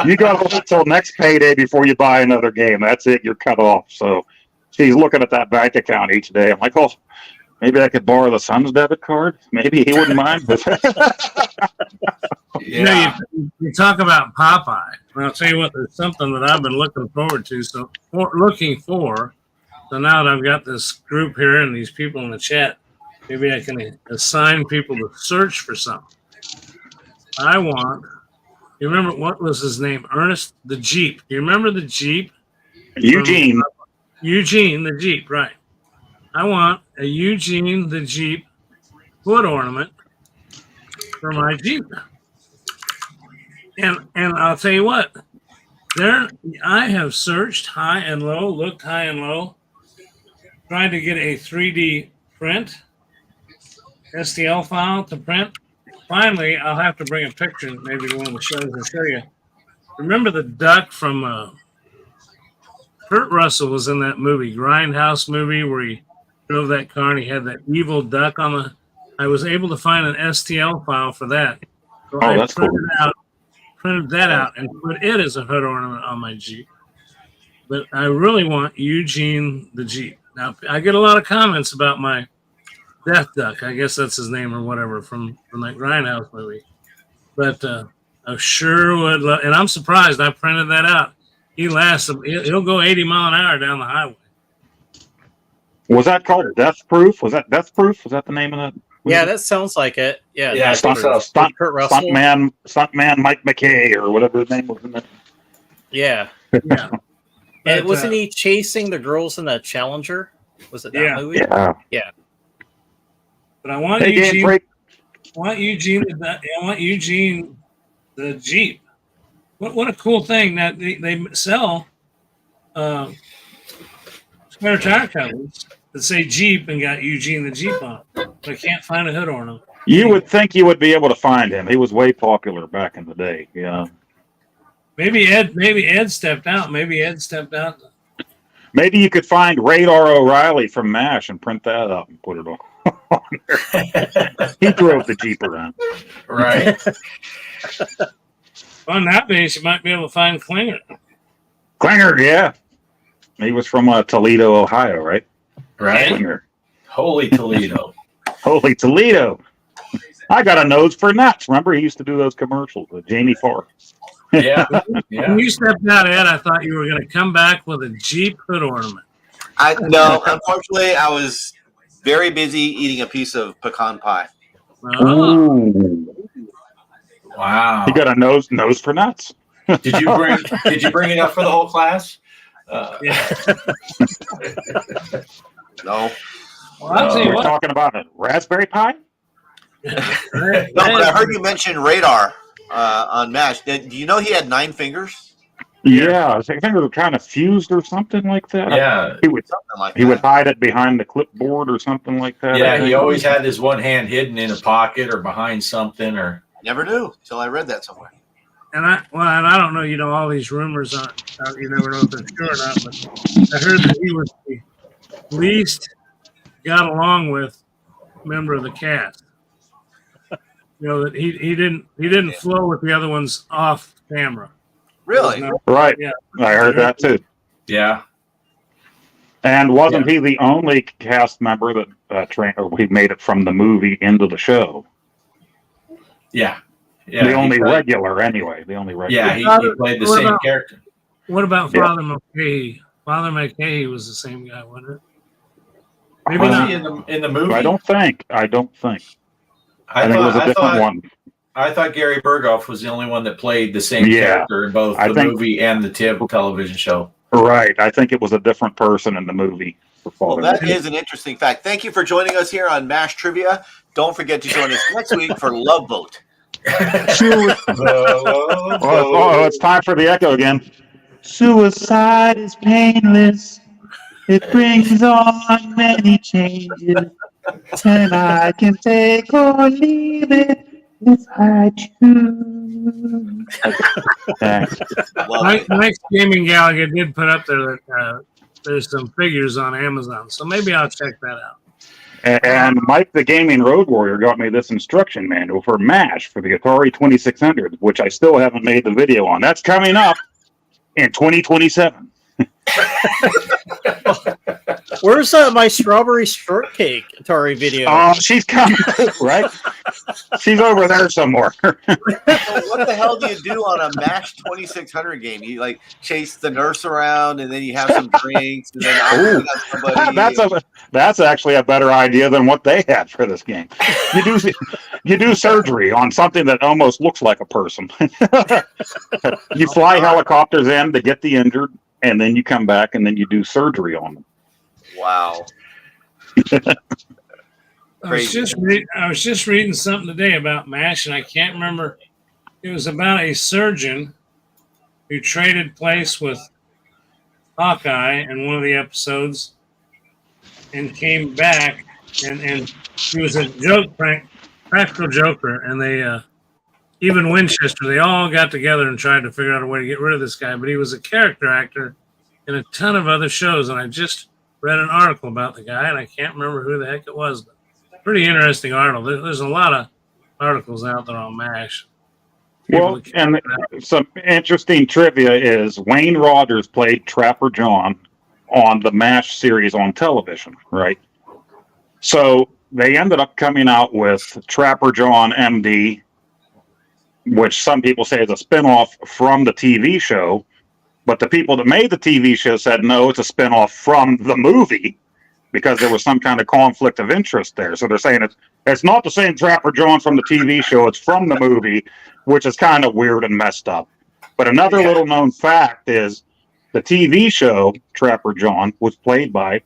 You got to wait till next payday before you buy another game. That's it. You're cut off. So she's looking at that bank account each day. I'm like, oh, maybe I could borrow the son's debit card. Maybe he wouldn't mind. Yeah. You talk about Popeye. And I'll tell you what, there's something that I've been looking forward to. So looking for. So now that I've got this group here and these people in the chat, maybe I can assign people to search for something. I want. You remember what was his name? Ernest the Jeep. You remember the Jeep? Eugene. Eugene the Jeep, right. I want a Eugene the Jeep foot ornament for my Jeep. And I'll tell you what, I have searched high and low, looked high and low, tried to get a 3D print, STL file to print. Finally, I'll have to bring a picture, maybe to one of the shows and show you. Remember the duck from Kurt Russell was in that movie, Grindhouse movie, where he drove that car and he had that evil duck on the. I was able to find an STL file for that. So I that's cool. Printed that out and put it as a hood ornament on my Jeep. But I really want Eugene the Jeep. Now, I get a lot of comments about my Death Duck. I guess that's his name or whatever from that Grindhouse movie. But I sure would love, and I'm surprised I printed that out. He'll go 80 mile an hour down the highway. Was that called Death Proof? Was that Death Proof? Was that the name of that? Yeah, that sounds like it. Yeah, Yeah, Stuntman Mike McKay or whatever his name was in that. Yeah. Yeah. And wasn't he chasing the girls in the Challenger? Was it that movie? Yeah. But I want Eugene. I want Eugene the Jeep. What a cool thing that they sell spare tire covers that say Jeep and got Eugene the Jeep on it. But I can't find a hood ornament. You would think you would be able to find him. He was way popular back in the day. Yeah. Maybe Ed stepped out. Maybe you could find Radar O'Reilly from MASH and print that up and put it on there. He drove the Jeep around. Right. On that base, you might be able to find Klinger. Klinger, yeah. He was from Toledo, Ohio, right? Right. Klinger. Holy Toledo. Holy Toledo. I got a nose for nuts. Remember, he used to do those commercials with Jamie Farr. Yeah. When you stepped out, Ed, I thought you were going to come back with a Jeep hood ornament. No, unfortunately, I was very busy eating a piece of pecan pie. Ooh. Wow. He got a nose for nuts. Did you bring enough for the whole class? Yeah. No. Well, I'll tell you We're what. talking about a raspberry pie? No, but I heard you mention Radar on MASH. Do you know he had 9 fingers? Yeah, I think they were kind of fused or something like that. Yeah. He would hide it behind the clipboard or something like that. Yeah, he always had his one hand hidden in a pocket or behind something or. Never knew until I read that somewhere. And I don't know, all these rumors on you never know if they're true or not, but I heard that he was the least got along with member of the cast. That he didn't flow with the other ones off camera. Really? Right. Yeah. I heard that too. Yeah. And wasn't he the only cast member that we made it from the movie into the show? Yeah. The only regular, anyway. The only regular. Yeah, he played the same character. What about Father McKay? Father McKay was the same guy, wasn't it? Maybe Was not he in the movie? I don't think. I think it was a different one. I thought Gary Berghoff was the only one that played the same character in both the movie and the television show. Right. I think it was a different person in the movie. Well, that is an interesting fact. Thank you for joining us here on MASH Trivia. Don't forget to join us next week for Love Boat. It's time for the echo again. Suicide is painless. It brings on many changes. And I can take or leave it if I choose. Mike's Gaming Gallagher did put up there that there's some figures on Amazon. So maybe I'll check that out. And Mike, the Gaming Road Warrior, got me this instruction manual for MASH for the Atari 2600, which I still haven't made the video on. That's coming up in 2027. Where's my strawberry shortcake Atari video? She's coming, right? She's over there somewhere. So what the hell do you do on a MASH 2600 game? You like chase the nurse around, and then you have some drinks, and then somebody. That's actually a better idea than what they had for this game. You do surgery on something that almost looks like a person. You fly helicopters in to get the injured, and then you come back and then you do surgery on them. Wow. I was just reading something today about MASH, and I can't remember. It was about a surgeon who traded place with Hawkeye in one of the episodes and came back, and he was a practical joker, and they even Winchester, they all got together and tried to figure out a way to get rid of this guy, but he was a character actor in a ton of other shows, and I just read an article about the guy, and I can't remember who the heck it was, but pretty interesting article. There's a lot of articles out there on MASH. Well, and some interesting trivia is Wayne Rogers played Trapper John on the MASH series on television, right? So they ended up coming out with Trapper John MD, which some people say is a spinoff from the TV show, but the people that made the TV show said, no, it's a spinoff from the movie because there was some kind of conflict of interest there. So they're saying it's not the same Trapper John from the TV show, it's from the movie, which is kind of weird and messed up. But another little known fact is the TV show Trapper John was played by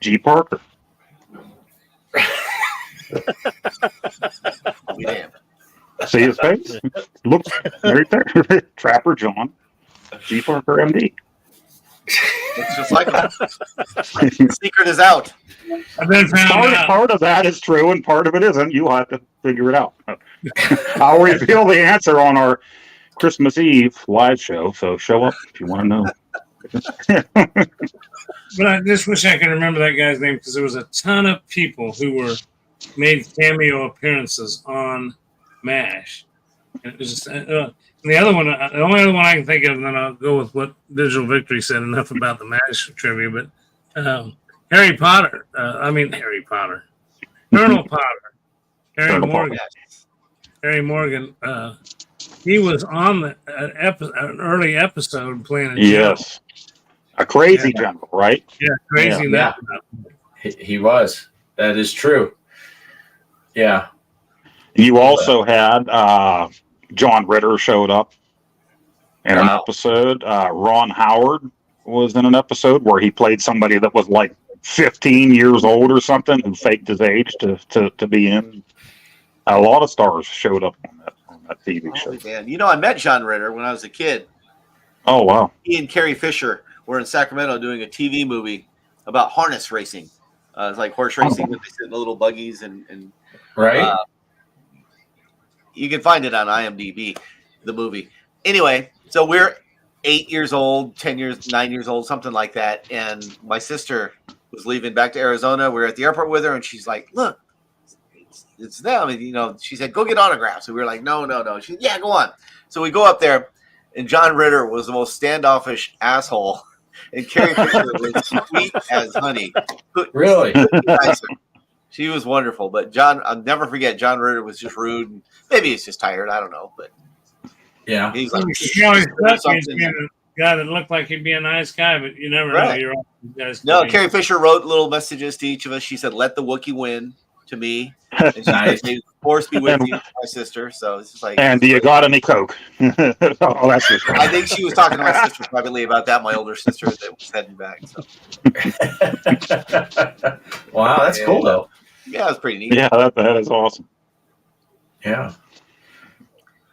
G. Parker. See his face? Look right there. Trapper John, G. Parker, MD. It's just like him. The secret is out. Part of that is true, and part of it isn't. You'll have to figure it out. I'll reveal the answer on our Christmas Eve live show, so show up if you want to know. But I just wish I could remember that guy's name because there was a ton of people who made cameo appearances on MASH. And it was just, the other one, the only other one I can think of, and then I'll go with what Digital Victory said. Enough about the MASH trivia, but Harry Potter. Colonel Potter. Harry Morgan. He was on an early episode playing a yes, a crazy general, right? Yeah, crazy. Yeah. He was. That is true. Yeah. You also had John Ritter showed up in an episode. Ron Howard was in an episode where he played somebody that was like 15 years old or something and faked his age to be in. A lot of stars showed up on that TV show. Man. You know, I met John Ritter when I was a kid. Oh, wow. He and Carrie Fisher were in Sacramento doing a TV movie about harness racing. It's like horse racing. They sit in the little buggies and right. You can find it on IMDb, the movie. Anyway, so we're 8 years old, 9 years old, something like that. And my sister was leaving back to Arizona. We were at the airport with her, and she's like, look, it's them. And, she said, go get autographs. And we were like, no. She said, yeah, go on. So we go up there, and John Ritter was the most standoffish asshole. And Carrie Fisher was sweet as honey. Really? She was wonderful. But I'll never forget, John Ritter was just rude. And maybe he's just tired. I don't know. But yeah. He's like, he always struck me as being a guy that looked like he'd be a nice guy, but you never know. You're all guys. No, Carrie Fisher wrote little messages to each of us. She said, let the Wookiee win to me. And she said, may the force be with you, my sister. So it's just like. And do you got any Coke? That's just I think she was talking to my sister privately about that, my older sister that was heading back. So. Wow, that's cool though. Yeah, it was pretty neat. Yeah, that is awesome. Yeah.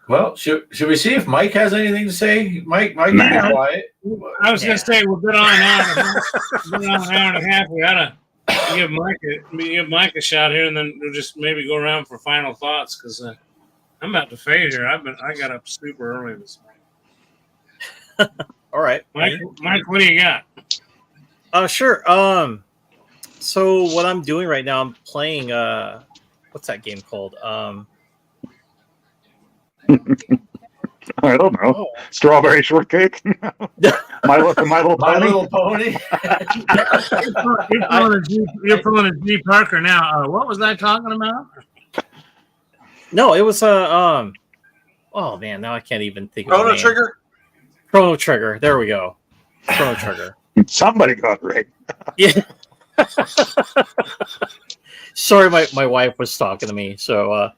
Well, should we see if Mike has anything to say? Mike, you've been quiet. I was going to say, we've been on an hour and a half. We ought to give Mike a shot here, and then we'll just maybe go around for final thoughts because I'm about to fade here. I got up super early this morning. All right, Mike, what do you got? Sure. So what I'm doing right now, I'm playing. What's that game called? I don't know. Oh. Strawberry shortcake. My Little Pony. My Little Pony. You're pulling a G Parker now. What was I talking about? No, it was a. Oh man, now I can't even think. Chrono of the name. Trigger. Chrono Trigger. There we go. Chrono Trigger. Somebody got it right. Yeah. Sorry, my wife was talking to me. So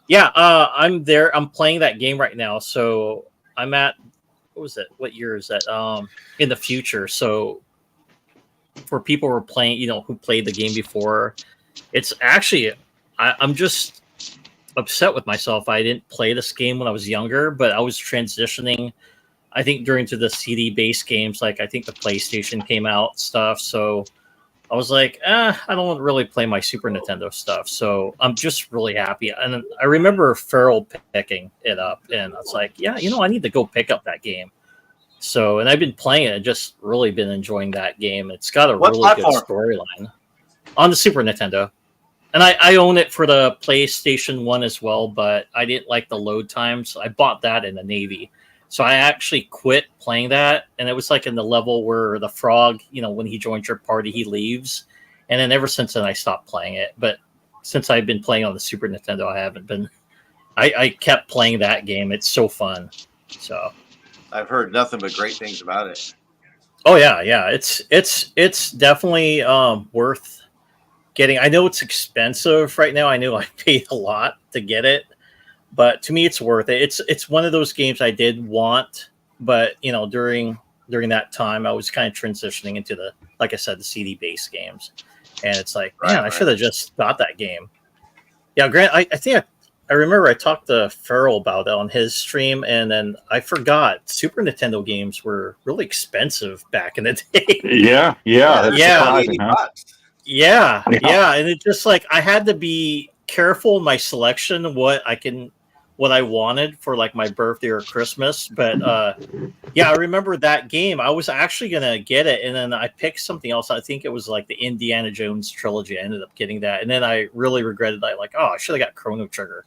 yeah, I'm there. I'm playing that game right now. So I'm at what was it? What year is that? In the future. So for people who are playing, who played the game before, it's actually I'm just upset with myself. I didn't play this game when I was younger, but I was transitioning. I think during to the CD-based games, like I think the PlayStation came out stuff. So I was like, I don't really play my Super Nintendo stuff. So I'm just really happy. And I remember Farrell picking it up, and I was like, yeah, I need to go pick up that game. So, and I've been playing it, just really been enjoying that game. It's got a really good storyline on the Super Nintendo. And I own it for the PlayStation 1 as well, but I didn't like the load times. I bought that in the Navy. So I actually quit playing that, and it was like in the level where the frog, when he joins your party, he leaves. And then ever since then, I stopped playing it. But since I've been playing on the Super Nintendo, I haven't been. I kept playing that game. It's so fun. So I've heard nothing but great things about it. Oh yeah. It's definitely worth getting. I know it's expensive right now. I know I paid a lot to get it. But to me, it's worth it. It's one of those games I did want, but during that time, I was kind of transitioning into like I said, the CD-based games, and it's like, man, I should have just got that game. Yeah, Grant, I think I remember I talked to Farrell about it on his stream, and then I forgot Super Nintendo games were really expensive back in the day. Yeah. Yeah, and it's just like I had to be careful in my selection what I wanted for like my birthday or Christmas. But I remember that game. I was actually gonna get it, and then I picked something else. I think it was like the Indiana Jones trilogy. I ended up getting that, and then I really regretted that. Like, I should have got Chrono Trigger.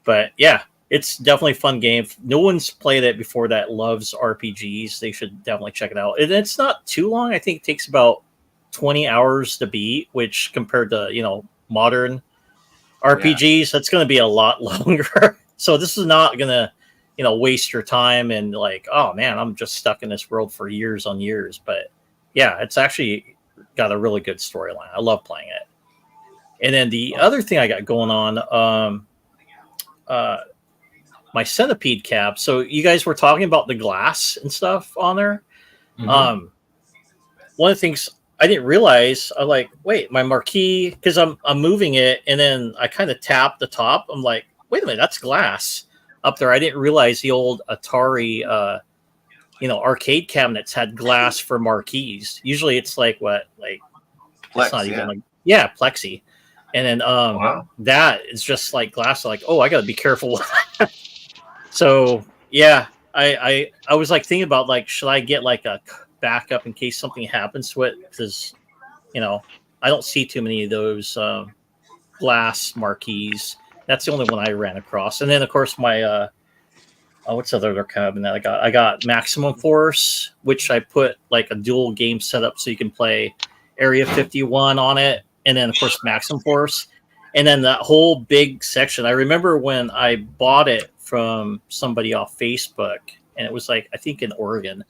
But yeah, it's definitely a fun game. If no one's played it before that loves RPGs, they should definitely check it out. And it's not too long. I think it takes about 20 hours to beat, which compared to modern RPGs, that's going to be a lot longer. So this is not going to, waste your time and like, oh man, I'm just stuck in this world for years on years. But yeah, it's actually got a really good storyline. I love playing it. And then the other thing I got going on, my Centipede cap. So you guys were talking about the glass and stuff on there. Mm-hmm. One of the things I didn't realize, I'm like, wait, my marquee, because I'm moving it, and then I kind of tap the top. I'm like, wait a minute, that's glass up there. I didn't realize the old Atari, arcade cabinets had glass for marquees. Usually it's like what, like Plex, it's not even like plexi, and then that is just like glass. Like, oh, I got to be careful. So yeah, I was like thinking about like, should I get like a backup in case something happens to it, because I don't see too many of those glass marquees. That's the only one I ran across. And then of course my what's the other cabinet I got Maximum Force, which I put like a dual game setup so you can play Area 51 on it, and then of course Maximum Force, and then that whole big section. I remember when I bought it from somebody off Facebook, and it was like I think in Oregon.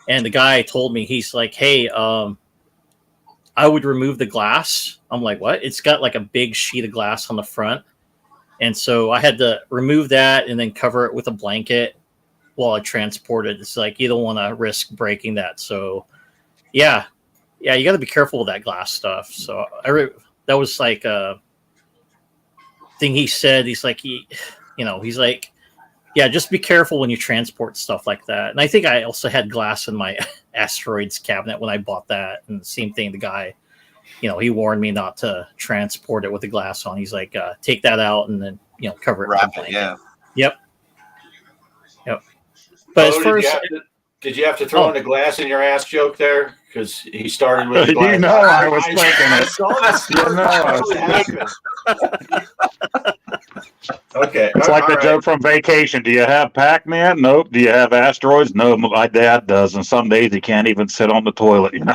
And the guy told me, he's like, hey, I would remove the glass. I'm like, what? It's got like a big sheet of glass on the front. And so I had to remove that and then cover it with a blanket while I transport it. It's like, you don't want to risk breaking that. So yeah, you got to be careful with that glass stuff. So that was like a thing he said. He's like, he's like, yeah, just be careful when you transport stuff like that. And I think I also had glass in my Asteroids cabinet when I bought that. And the same thing, the guy, he warned me not to transport it with the glass on. He's like, take that out and then, cover it. Wrap it, yeah. Yep. But as far as... Did you have to throw in a glass in your ass joke there? because he started with the You glass. know, I was thinking I it. saw this. You know, I was Okay. It's like the joke from Vacation. Do you have Pac-Man? Nope. Do you have asteroids? No, my dad does. And some days he can't even sit on the toilet, you know.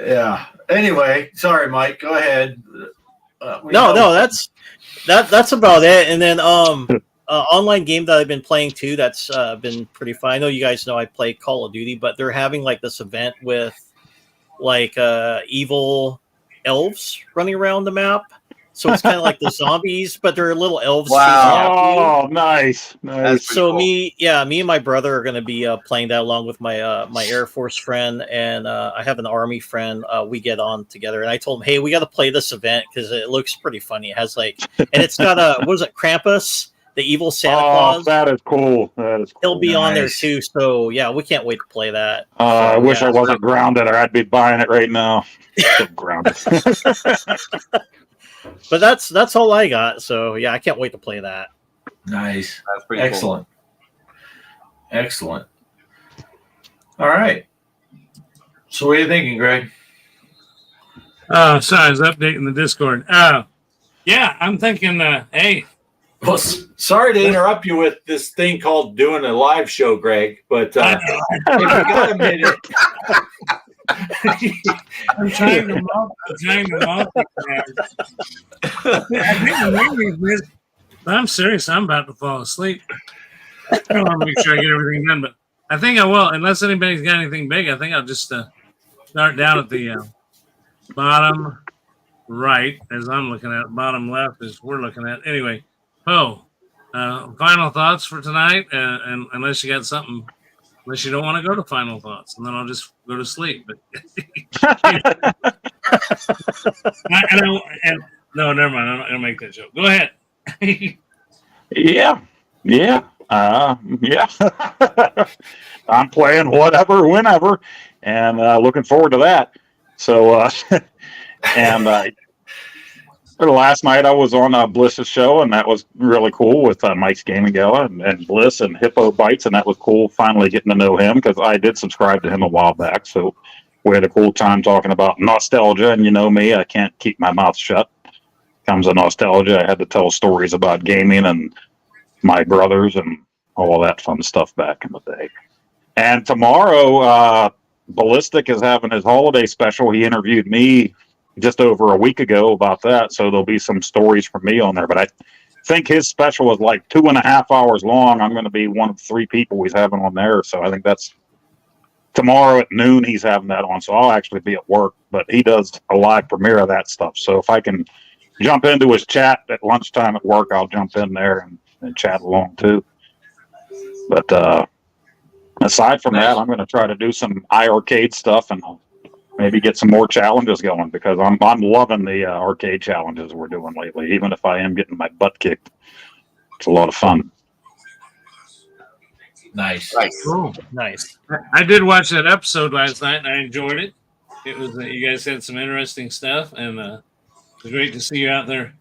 Yeah. Anyway, sorry, Mike. Go ahead. No, that's about it. And then online game that I've been playing too. That's been pretty fun. I know you guys know I play Call of Duty, but they're having like this event with like evil elves running around the map. So it's kind of like the zombies, but they're little elves. Wow! Oh, nice. So cool. me and my brother are going to be playing that along with my my Air Force friend, and I have an Army friend. We get on together, and I told him, "Hey, we got to play this event because it looks pretty funny. It has like, and it's got what is it, Krampus, the evil Santa Claus? That is cool. That is cool. He'll be on there too. So yeah, we can't wait to play that. I wish I wasn't grounded, or I'd be buying it right now. So grounded. But that's all I got. So yeah, I can't wait to play that. Nice. That's pretty excellent. Cool. Excellent. All right. So what are you thinking, Greg? Sorry, I was updating the Discord. Yeah, I'm thinking, hey. Well, sorry to interrupt you with this thing called doing a live show, Greg, but if you got a minute. I'm trying to multitask. I'm serious. I'm about to fall asleep. I want to make sure I get everything done, but I think I will. Unless anybody's got anything big, I think I'll just start down at the bottom right, as I'm looking at. Bottom left as we're looking at. Anyway, final thoughts for tonight, and unless you got something. Unless you don't want to go to final thoughts, and then I'll just go to sleep. But no, never mind. I'm not gonna make that joke. Go ahead. Yeah. I'm playing whatever, whenever, and looking forward to that. So, last night I was on Bliss's show, and that was really cool with Mike's Gaming Gala and Bliss and Hippo Bites, and that was cool finally getting to know him because I did subscribe to him a while back. So we had a cool time talking about nostalgia, and you know me, I can't keep my mouth shut. Comes to nostalgia, I had to tell stories about gaming and my brothers and all that fun stuff back in the day. And tomorrow, Ballistic is having his holiday special. He interviewed me just over a week ago about that, so there'll be some stories from me on there, but I think his special was like 2.5 hours long. I'm going to be one of 3 people he's having on there, so I think that's tomorrow at noon he's having that on, so I'll actually be at work, but he does a live premiere of that stuff, so if I can jump into his chat at lunchtime at work, I'll jump in there and chat along too. But aside from that, I'm going to try to do some iArcade stuff and maybe get some more challenges going because I'm loving the arcade challenges we're doing lately. Even if I am getting my butt kicked, it's a lot of fun. Nice. Cool. Nice. I did watch that episode last night, and I enjoyed it. It was you guys had some interesting stuff, and it was great to see you out there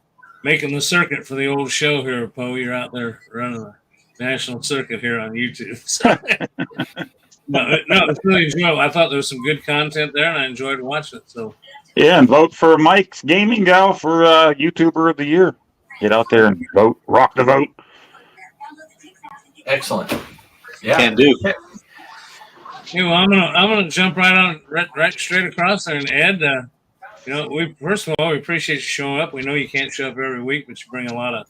making the circuit for the old show here, Poe. You're out there running the national circuit here on YouTube. So. No, it's really enjoyable. I thought there was some good content there, and I enjoyed watching it. So, yeah, and vote for Mike's Gaming Gal for YouTuber of the Year. Get out there and vote. Rock the vote. Excellent. Yeah, can do. Hey, well, I'm gonna jump right straight across there, and Ed. First of all, we appreciate you showing up. We know you can't show up every week, but you bring a lot of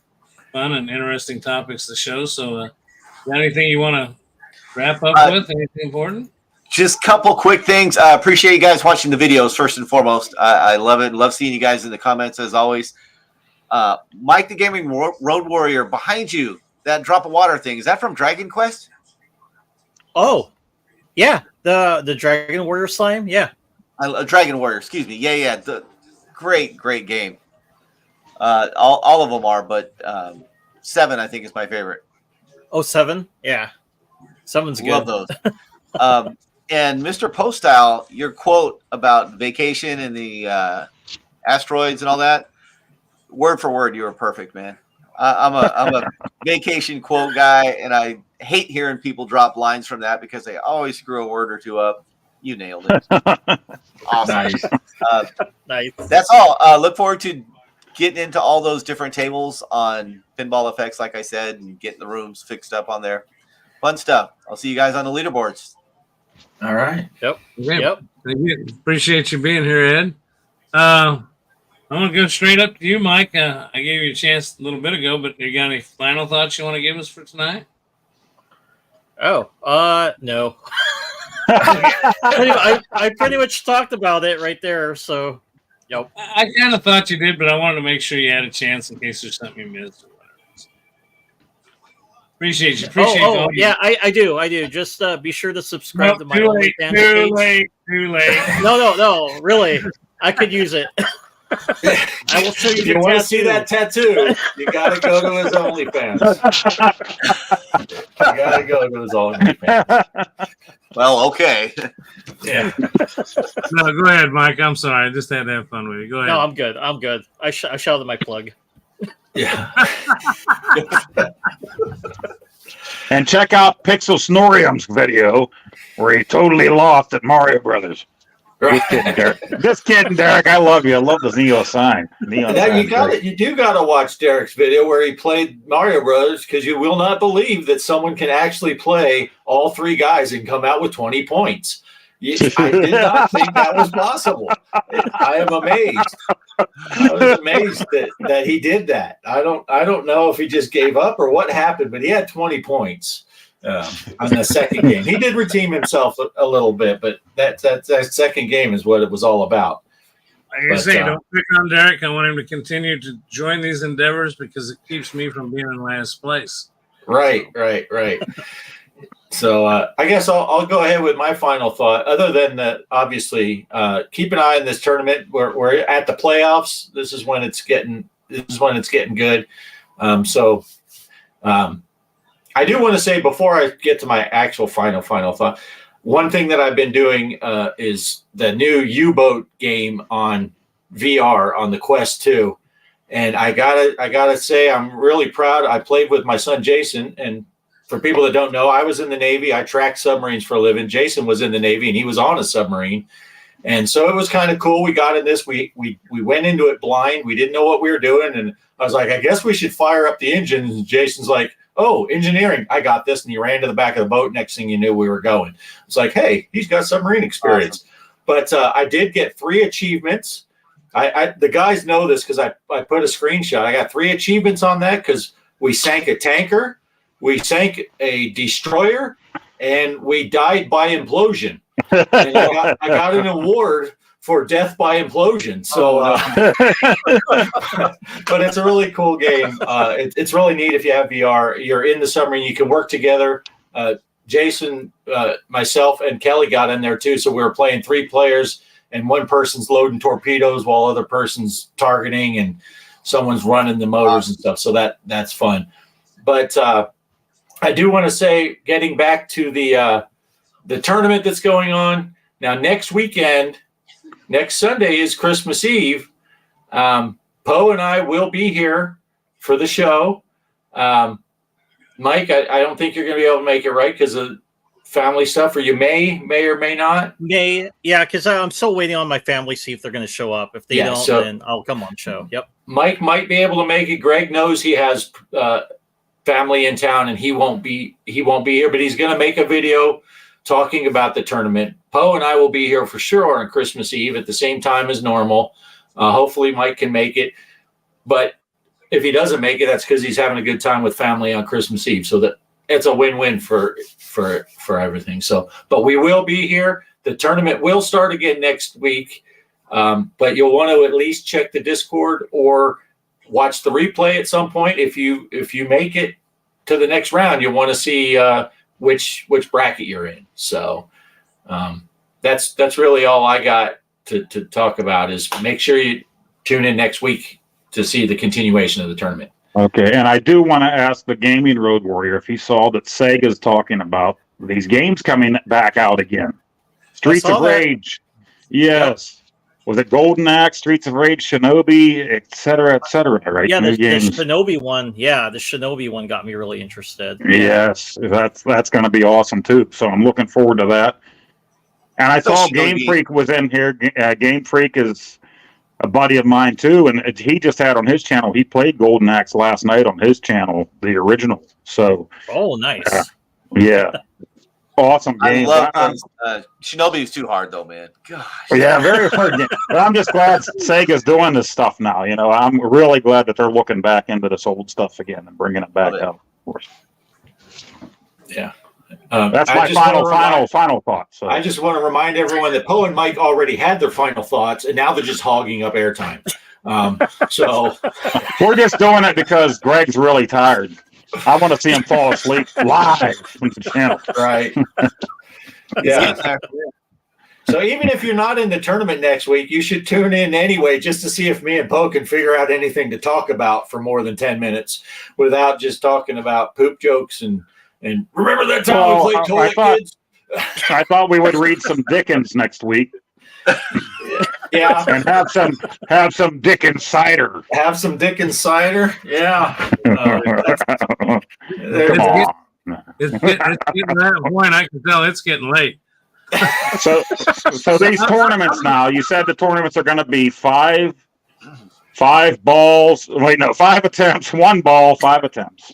fun and interesting topics to the show. So, got anything you want to wrap up with? Anything important? Just a couple quick things. I appreciate you guys watching the videos first and foremost. I love it. Love seeing you guys in the comments as always. Mike the Gaming Road Warrior behind you. That drop of water thing, is that from Dragon Quest? Oh, yeah, the Dragon Warrior slime. Yeah, Dragon Warrior. Excuse me. Yeah. The great game. All of them are, but 7 I think is my favorite. Oh, 7. Yeah. 7's good. Love those. And Mr. Postile, your quote about vacation and the asteroids and all that, word for word, you were perfect, man. I'm a vacation quote guy, and I hate hearing people drop lines from that because they always screw a word or two up. You nailed it. Awesome. Nice. Nice. That's all. Look forward to getting into all those different tables on Pinball Effects, like I said, and getting the rooms fixed up on there. Fun stuff. I'll see you guys on the leaderboards. All right. Yep. Yeah. Yep. Thank you. Appreciate you being here, Ed. I'm going to go straight up to you, Mike. I gave you a chance a little bit ago, but you got any final thoughts you want to give us for tonight? Oh, no. I pretty much talked about it right there. So, yep. I kind of thought you did, but I wanted to make sure you had a chance in case there's something you missed or whatever. Appreciate you. Yeah, I do. Just be sure to subscribe to my OnlyFans page. Too late. No. Really, I could use it. I will show you. If you want to see that tattoo, you got to go to his OnlyFans. You got to go to his OnlyFans. Well, okay. Yeah. No, go ahead, Mike. I'm sorry. I just had to have fun with you. Go ahead. No, I'm good. I shouted my plug. Yeah. And check out Pixel Snorium's video where he totally lost at Mario Brothers. Just kidding, Derek. Just kidding, Derek. I love you. I love the Neo sign. You do got to watch Derek's video where he played Mario Brothers, because you will not believe that someone can actually play all three guys and come out with 20 points. I did not think that was possible. I am amazed. I was amazed that he did that. I don't know if he just gave up or what happened, but he had 20 points on the second game. He did redeem himself a little bit, but that second game is what it was all about. Like I say, don't pick on Derek. I want him to continue to join these endeavors because it keeps me from being in last place. Right. So I guess I'll go ahead with my final thought. Other than that, obviously, keep an eye on this tournament. We're at the playoffs. This is when it's getting good. I do want to say before I get to my actual final thought, one thing that I've been doing is the new U-Boat game on VR on the Quest 2, and I gotta say I'm really proud. I played with my son Jason, and for people that don't know, I was in the Navy. I tracked submarines for a living. Jason was in the Navy, and he was on a submarine. And so it was kind of cool. We got in this. We went into it blind. We didn't know what we were doing. And I was like, I guess we should fire up the engines. And Jason's like, oh, engineering, I got this. And he ran to the back of the boat. Next thing you knew, we were going. It's like, hey, he's got submarine experience. Awesome. But I did get 3 achievements. The guys know this because I put a screenshot. I got 3 achievements on that because we sank a tanker. We sank a destroyer, and we died by implosion. And I got an award for death by implosion. So, but it's a really cool game. It's really neat if you have VR. You're in the submarine. You can work together. Jason, myself, and Kelly got in there too. So we were playing 3 players, and one person's loading torpedoes while other person's targeting, and someone's running the motors and stuff. So that's fun. But I do want to say, getting back to the tournament that's going on now, next Sunday is Christmas Eve. Poe and I will be here for the show. Mike, I don't think you're going to be able to make it, right, because of family stuff, or you may or may not. Yeah, because I'm still waiting on my family, see if they're going to show up. If they don't, then I'll come on show. Yep. Mike might be able to make it. Greg knows he has family in town, and he won't be here, but he's going to make a video talking about the tournament. Poe and I will be here for sure on Christmas Eve at the same time as normal. Hopefully Mike can make it, but if he doesn't make it, that's because he's having a good time with family on Christmas Eve. So that it's a win-win for everything. So, but we will be here. The tournament will start again next week, but you'll want to at least check the Discord or watch the replay at some point. If you make it to the next round, you'll want to see which bracket you're in. So that's really all I got to talk about. Is make sure you tune in next week to see the continuation of the tournament. Okay, and I do want to ask the Gaming Road Warrior if he saw that Sega's talking about these games coming back out again. Streets of Rage. Yes. was it Golden Axe, Streets of Rage, Shinobi, et cetera, right? Yeah, New the games. Shinobi one. Yeah, the Shinobi one got me really interested. Yes, that's going to be awesome too. So I'm looking forward to that. And I saw Game Freak was in here. Game Freak is a buddy of mine too, and he just had on his channel. He played Golden Axe last night on his channel, the original. So, oh, nice. Yeah, awesome game. I love Shinobi is too hard though, man. Gosh. Yeah, very hard game. But I'm just glad Sega's doing this stuff now. You know, I'm really glad that they're looking back into this old stuff again and bringing it back out. Of course. Yeah. That's my final thought. So. I just want to remind everyone that Poe and Mike already had their final thoughts, and now they're just hogging up airtime. So we're just doing it because Greg's really tired. I want to see him fall asleep live from the channel. Right. Yeah. So even if you're not in the tournament next week, you should tune in anyway just to see if me and Poe can figure out anything to talk about for more than 10 minutes without just talking about poop jokes and remember that time we played Toilet Kids? I thought we would read some Dickens next week. Yeah. And have some Dickens cider. Have some Dickens cider? Yeah. It's getting that point. I can tell it's getting late. So these tournaments now, you said the tournaments are going to be 5 balls. Wait, no, 5 attempts, 1 ball, 5 attempps.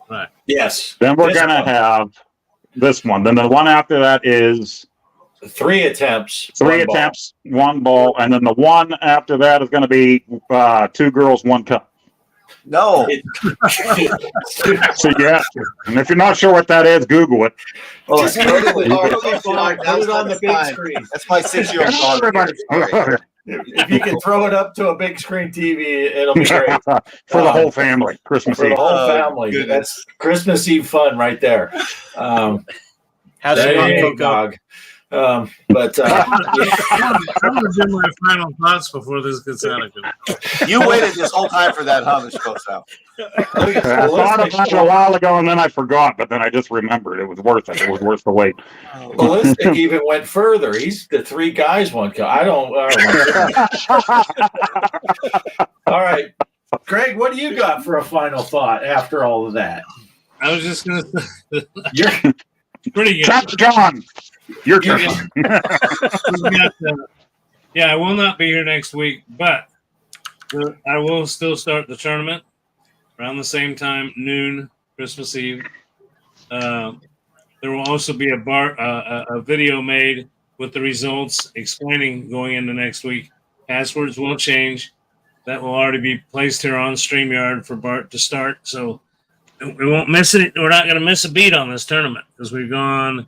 Right. Yes. Then we're going to have this one. Then the one after that is 3 attempts. 3 attempts, 1 ball. And then the one after that is going to be 2 girls, 1 cup. No. So yeah. And if you're not sure what that is, Google it. Well, put it on the big screen. That's my 6-year-old daughter. If you can throw it up to a big screen TV, it'll be great. For the whole family, Christmas for Eve. the whole family. That's Christmas Eve fun right there. How's your dog? But I'm gonna do my final thoughts before this gets out of control. You waited this whole time for that, huh, Mr. Kosow? I thought about it a while ago and then I forgot, but then I just remembered it was worth it. It was worth the wait. Ballistic even went further. He's the 3 guys, 1 cup. I don't. All right, Greg, what do you got for a final thought after all of that? I was just gonna say, You're pretty good. Chapter John, your turn. Yeah, I will not be here next week, but I will still start the tournament around the same time, noon, Christmas Eve. There will also be a video made with the results explaining going into next week. Passwords will change. That will already be placed here on StreamYard for Bart to start. So we won't miss it. We're not going to miss a beat on this tournament because we've gone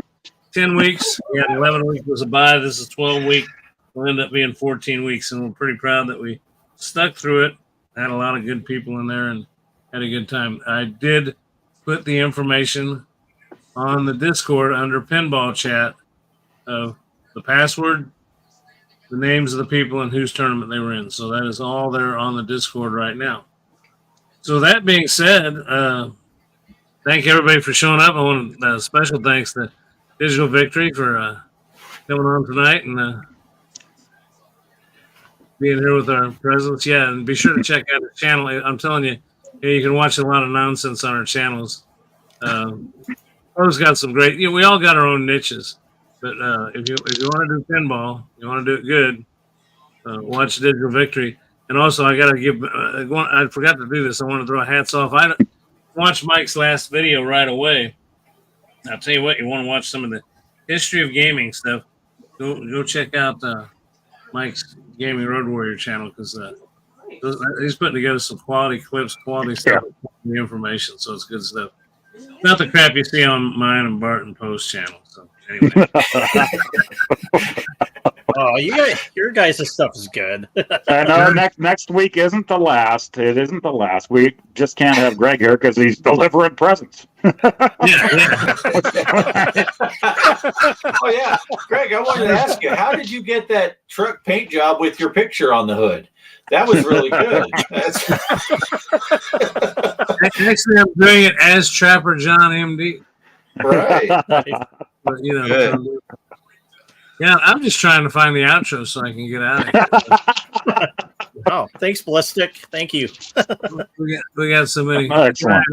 10 weeks. We had 11 weeks was a bye. This is 12 week. We'll end up being 14 weeks, and we're pretty proud that we stuck through it. Had a lot of good people in there and had a good time. I did put the information on the Discord under Pinball Chat of the password, the names of the people, and whose tournament they were in. So that is all there on the Discord right now. So that being said, thank everybody for showing up. I want special thanks to Digital Victory for coming on tonight and being here with our presence. Yeah, and be sure to check out the channel. I'm telling you, you can watch a lot of nonsense on our channels. Poe's got some great. We all got our own niches, but if you want to do pinball, you want to do it good. Watch Digital Victory, and also I got to give. I forgot to do this. I want to throw hats off. I watched Mike's last video right away. I'll tell you what. You want to watch some of the history of gaming stuff? Go check out Mike's Gaming Road Warrior channel because he's putting together some quality clips, quality stuff, quality information. So it's good stuff. Not the crap you see on mine and Bart and Poe's channel. So anyway. Oh, your guys' stuff is good. And our next week isn't the last. It isn't the last. We just can't have Greg here because he's delivering presents. Oh yeah, Greg, I wanted to ask you, how did you get that truck paint job with your picture on the hood? That was really good. Actually, I'm doing it as Trapper John MD. Right. But, Yeah, I'm just trying to find the outro so I can get out of here. Oh, thanks, Ballistic. Thank you. We got so many. Excellent.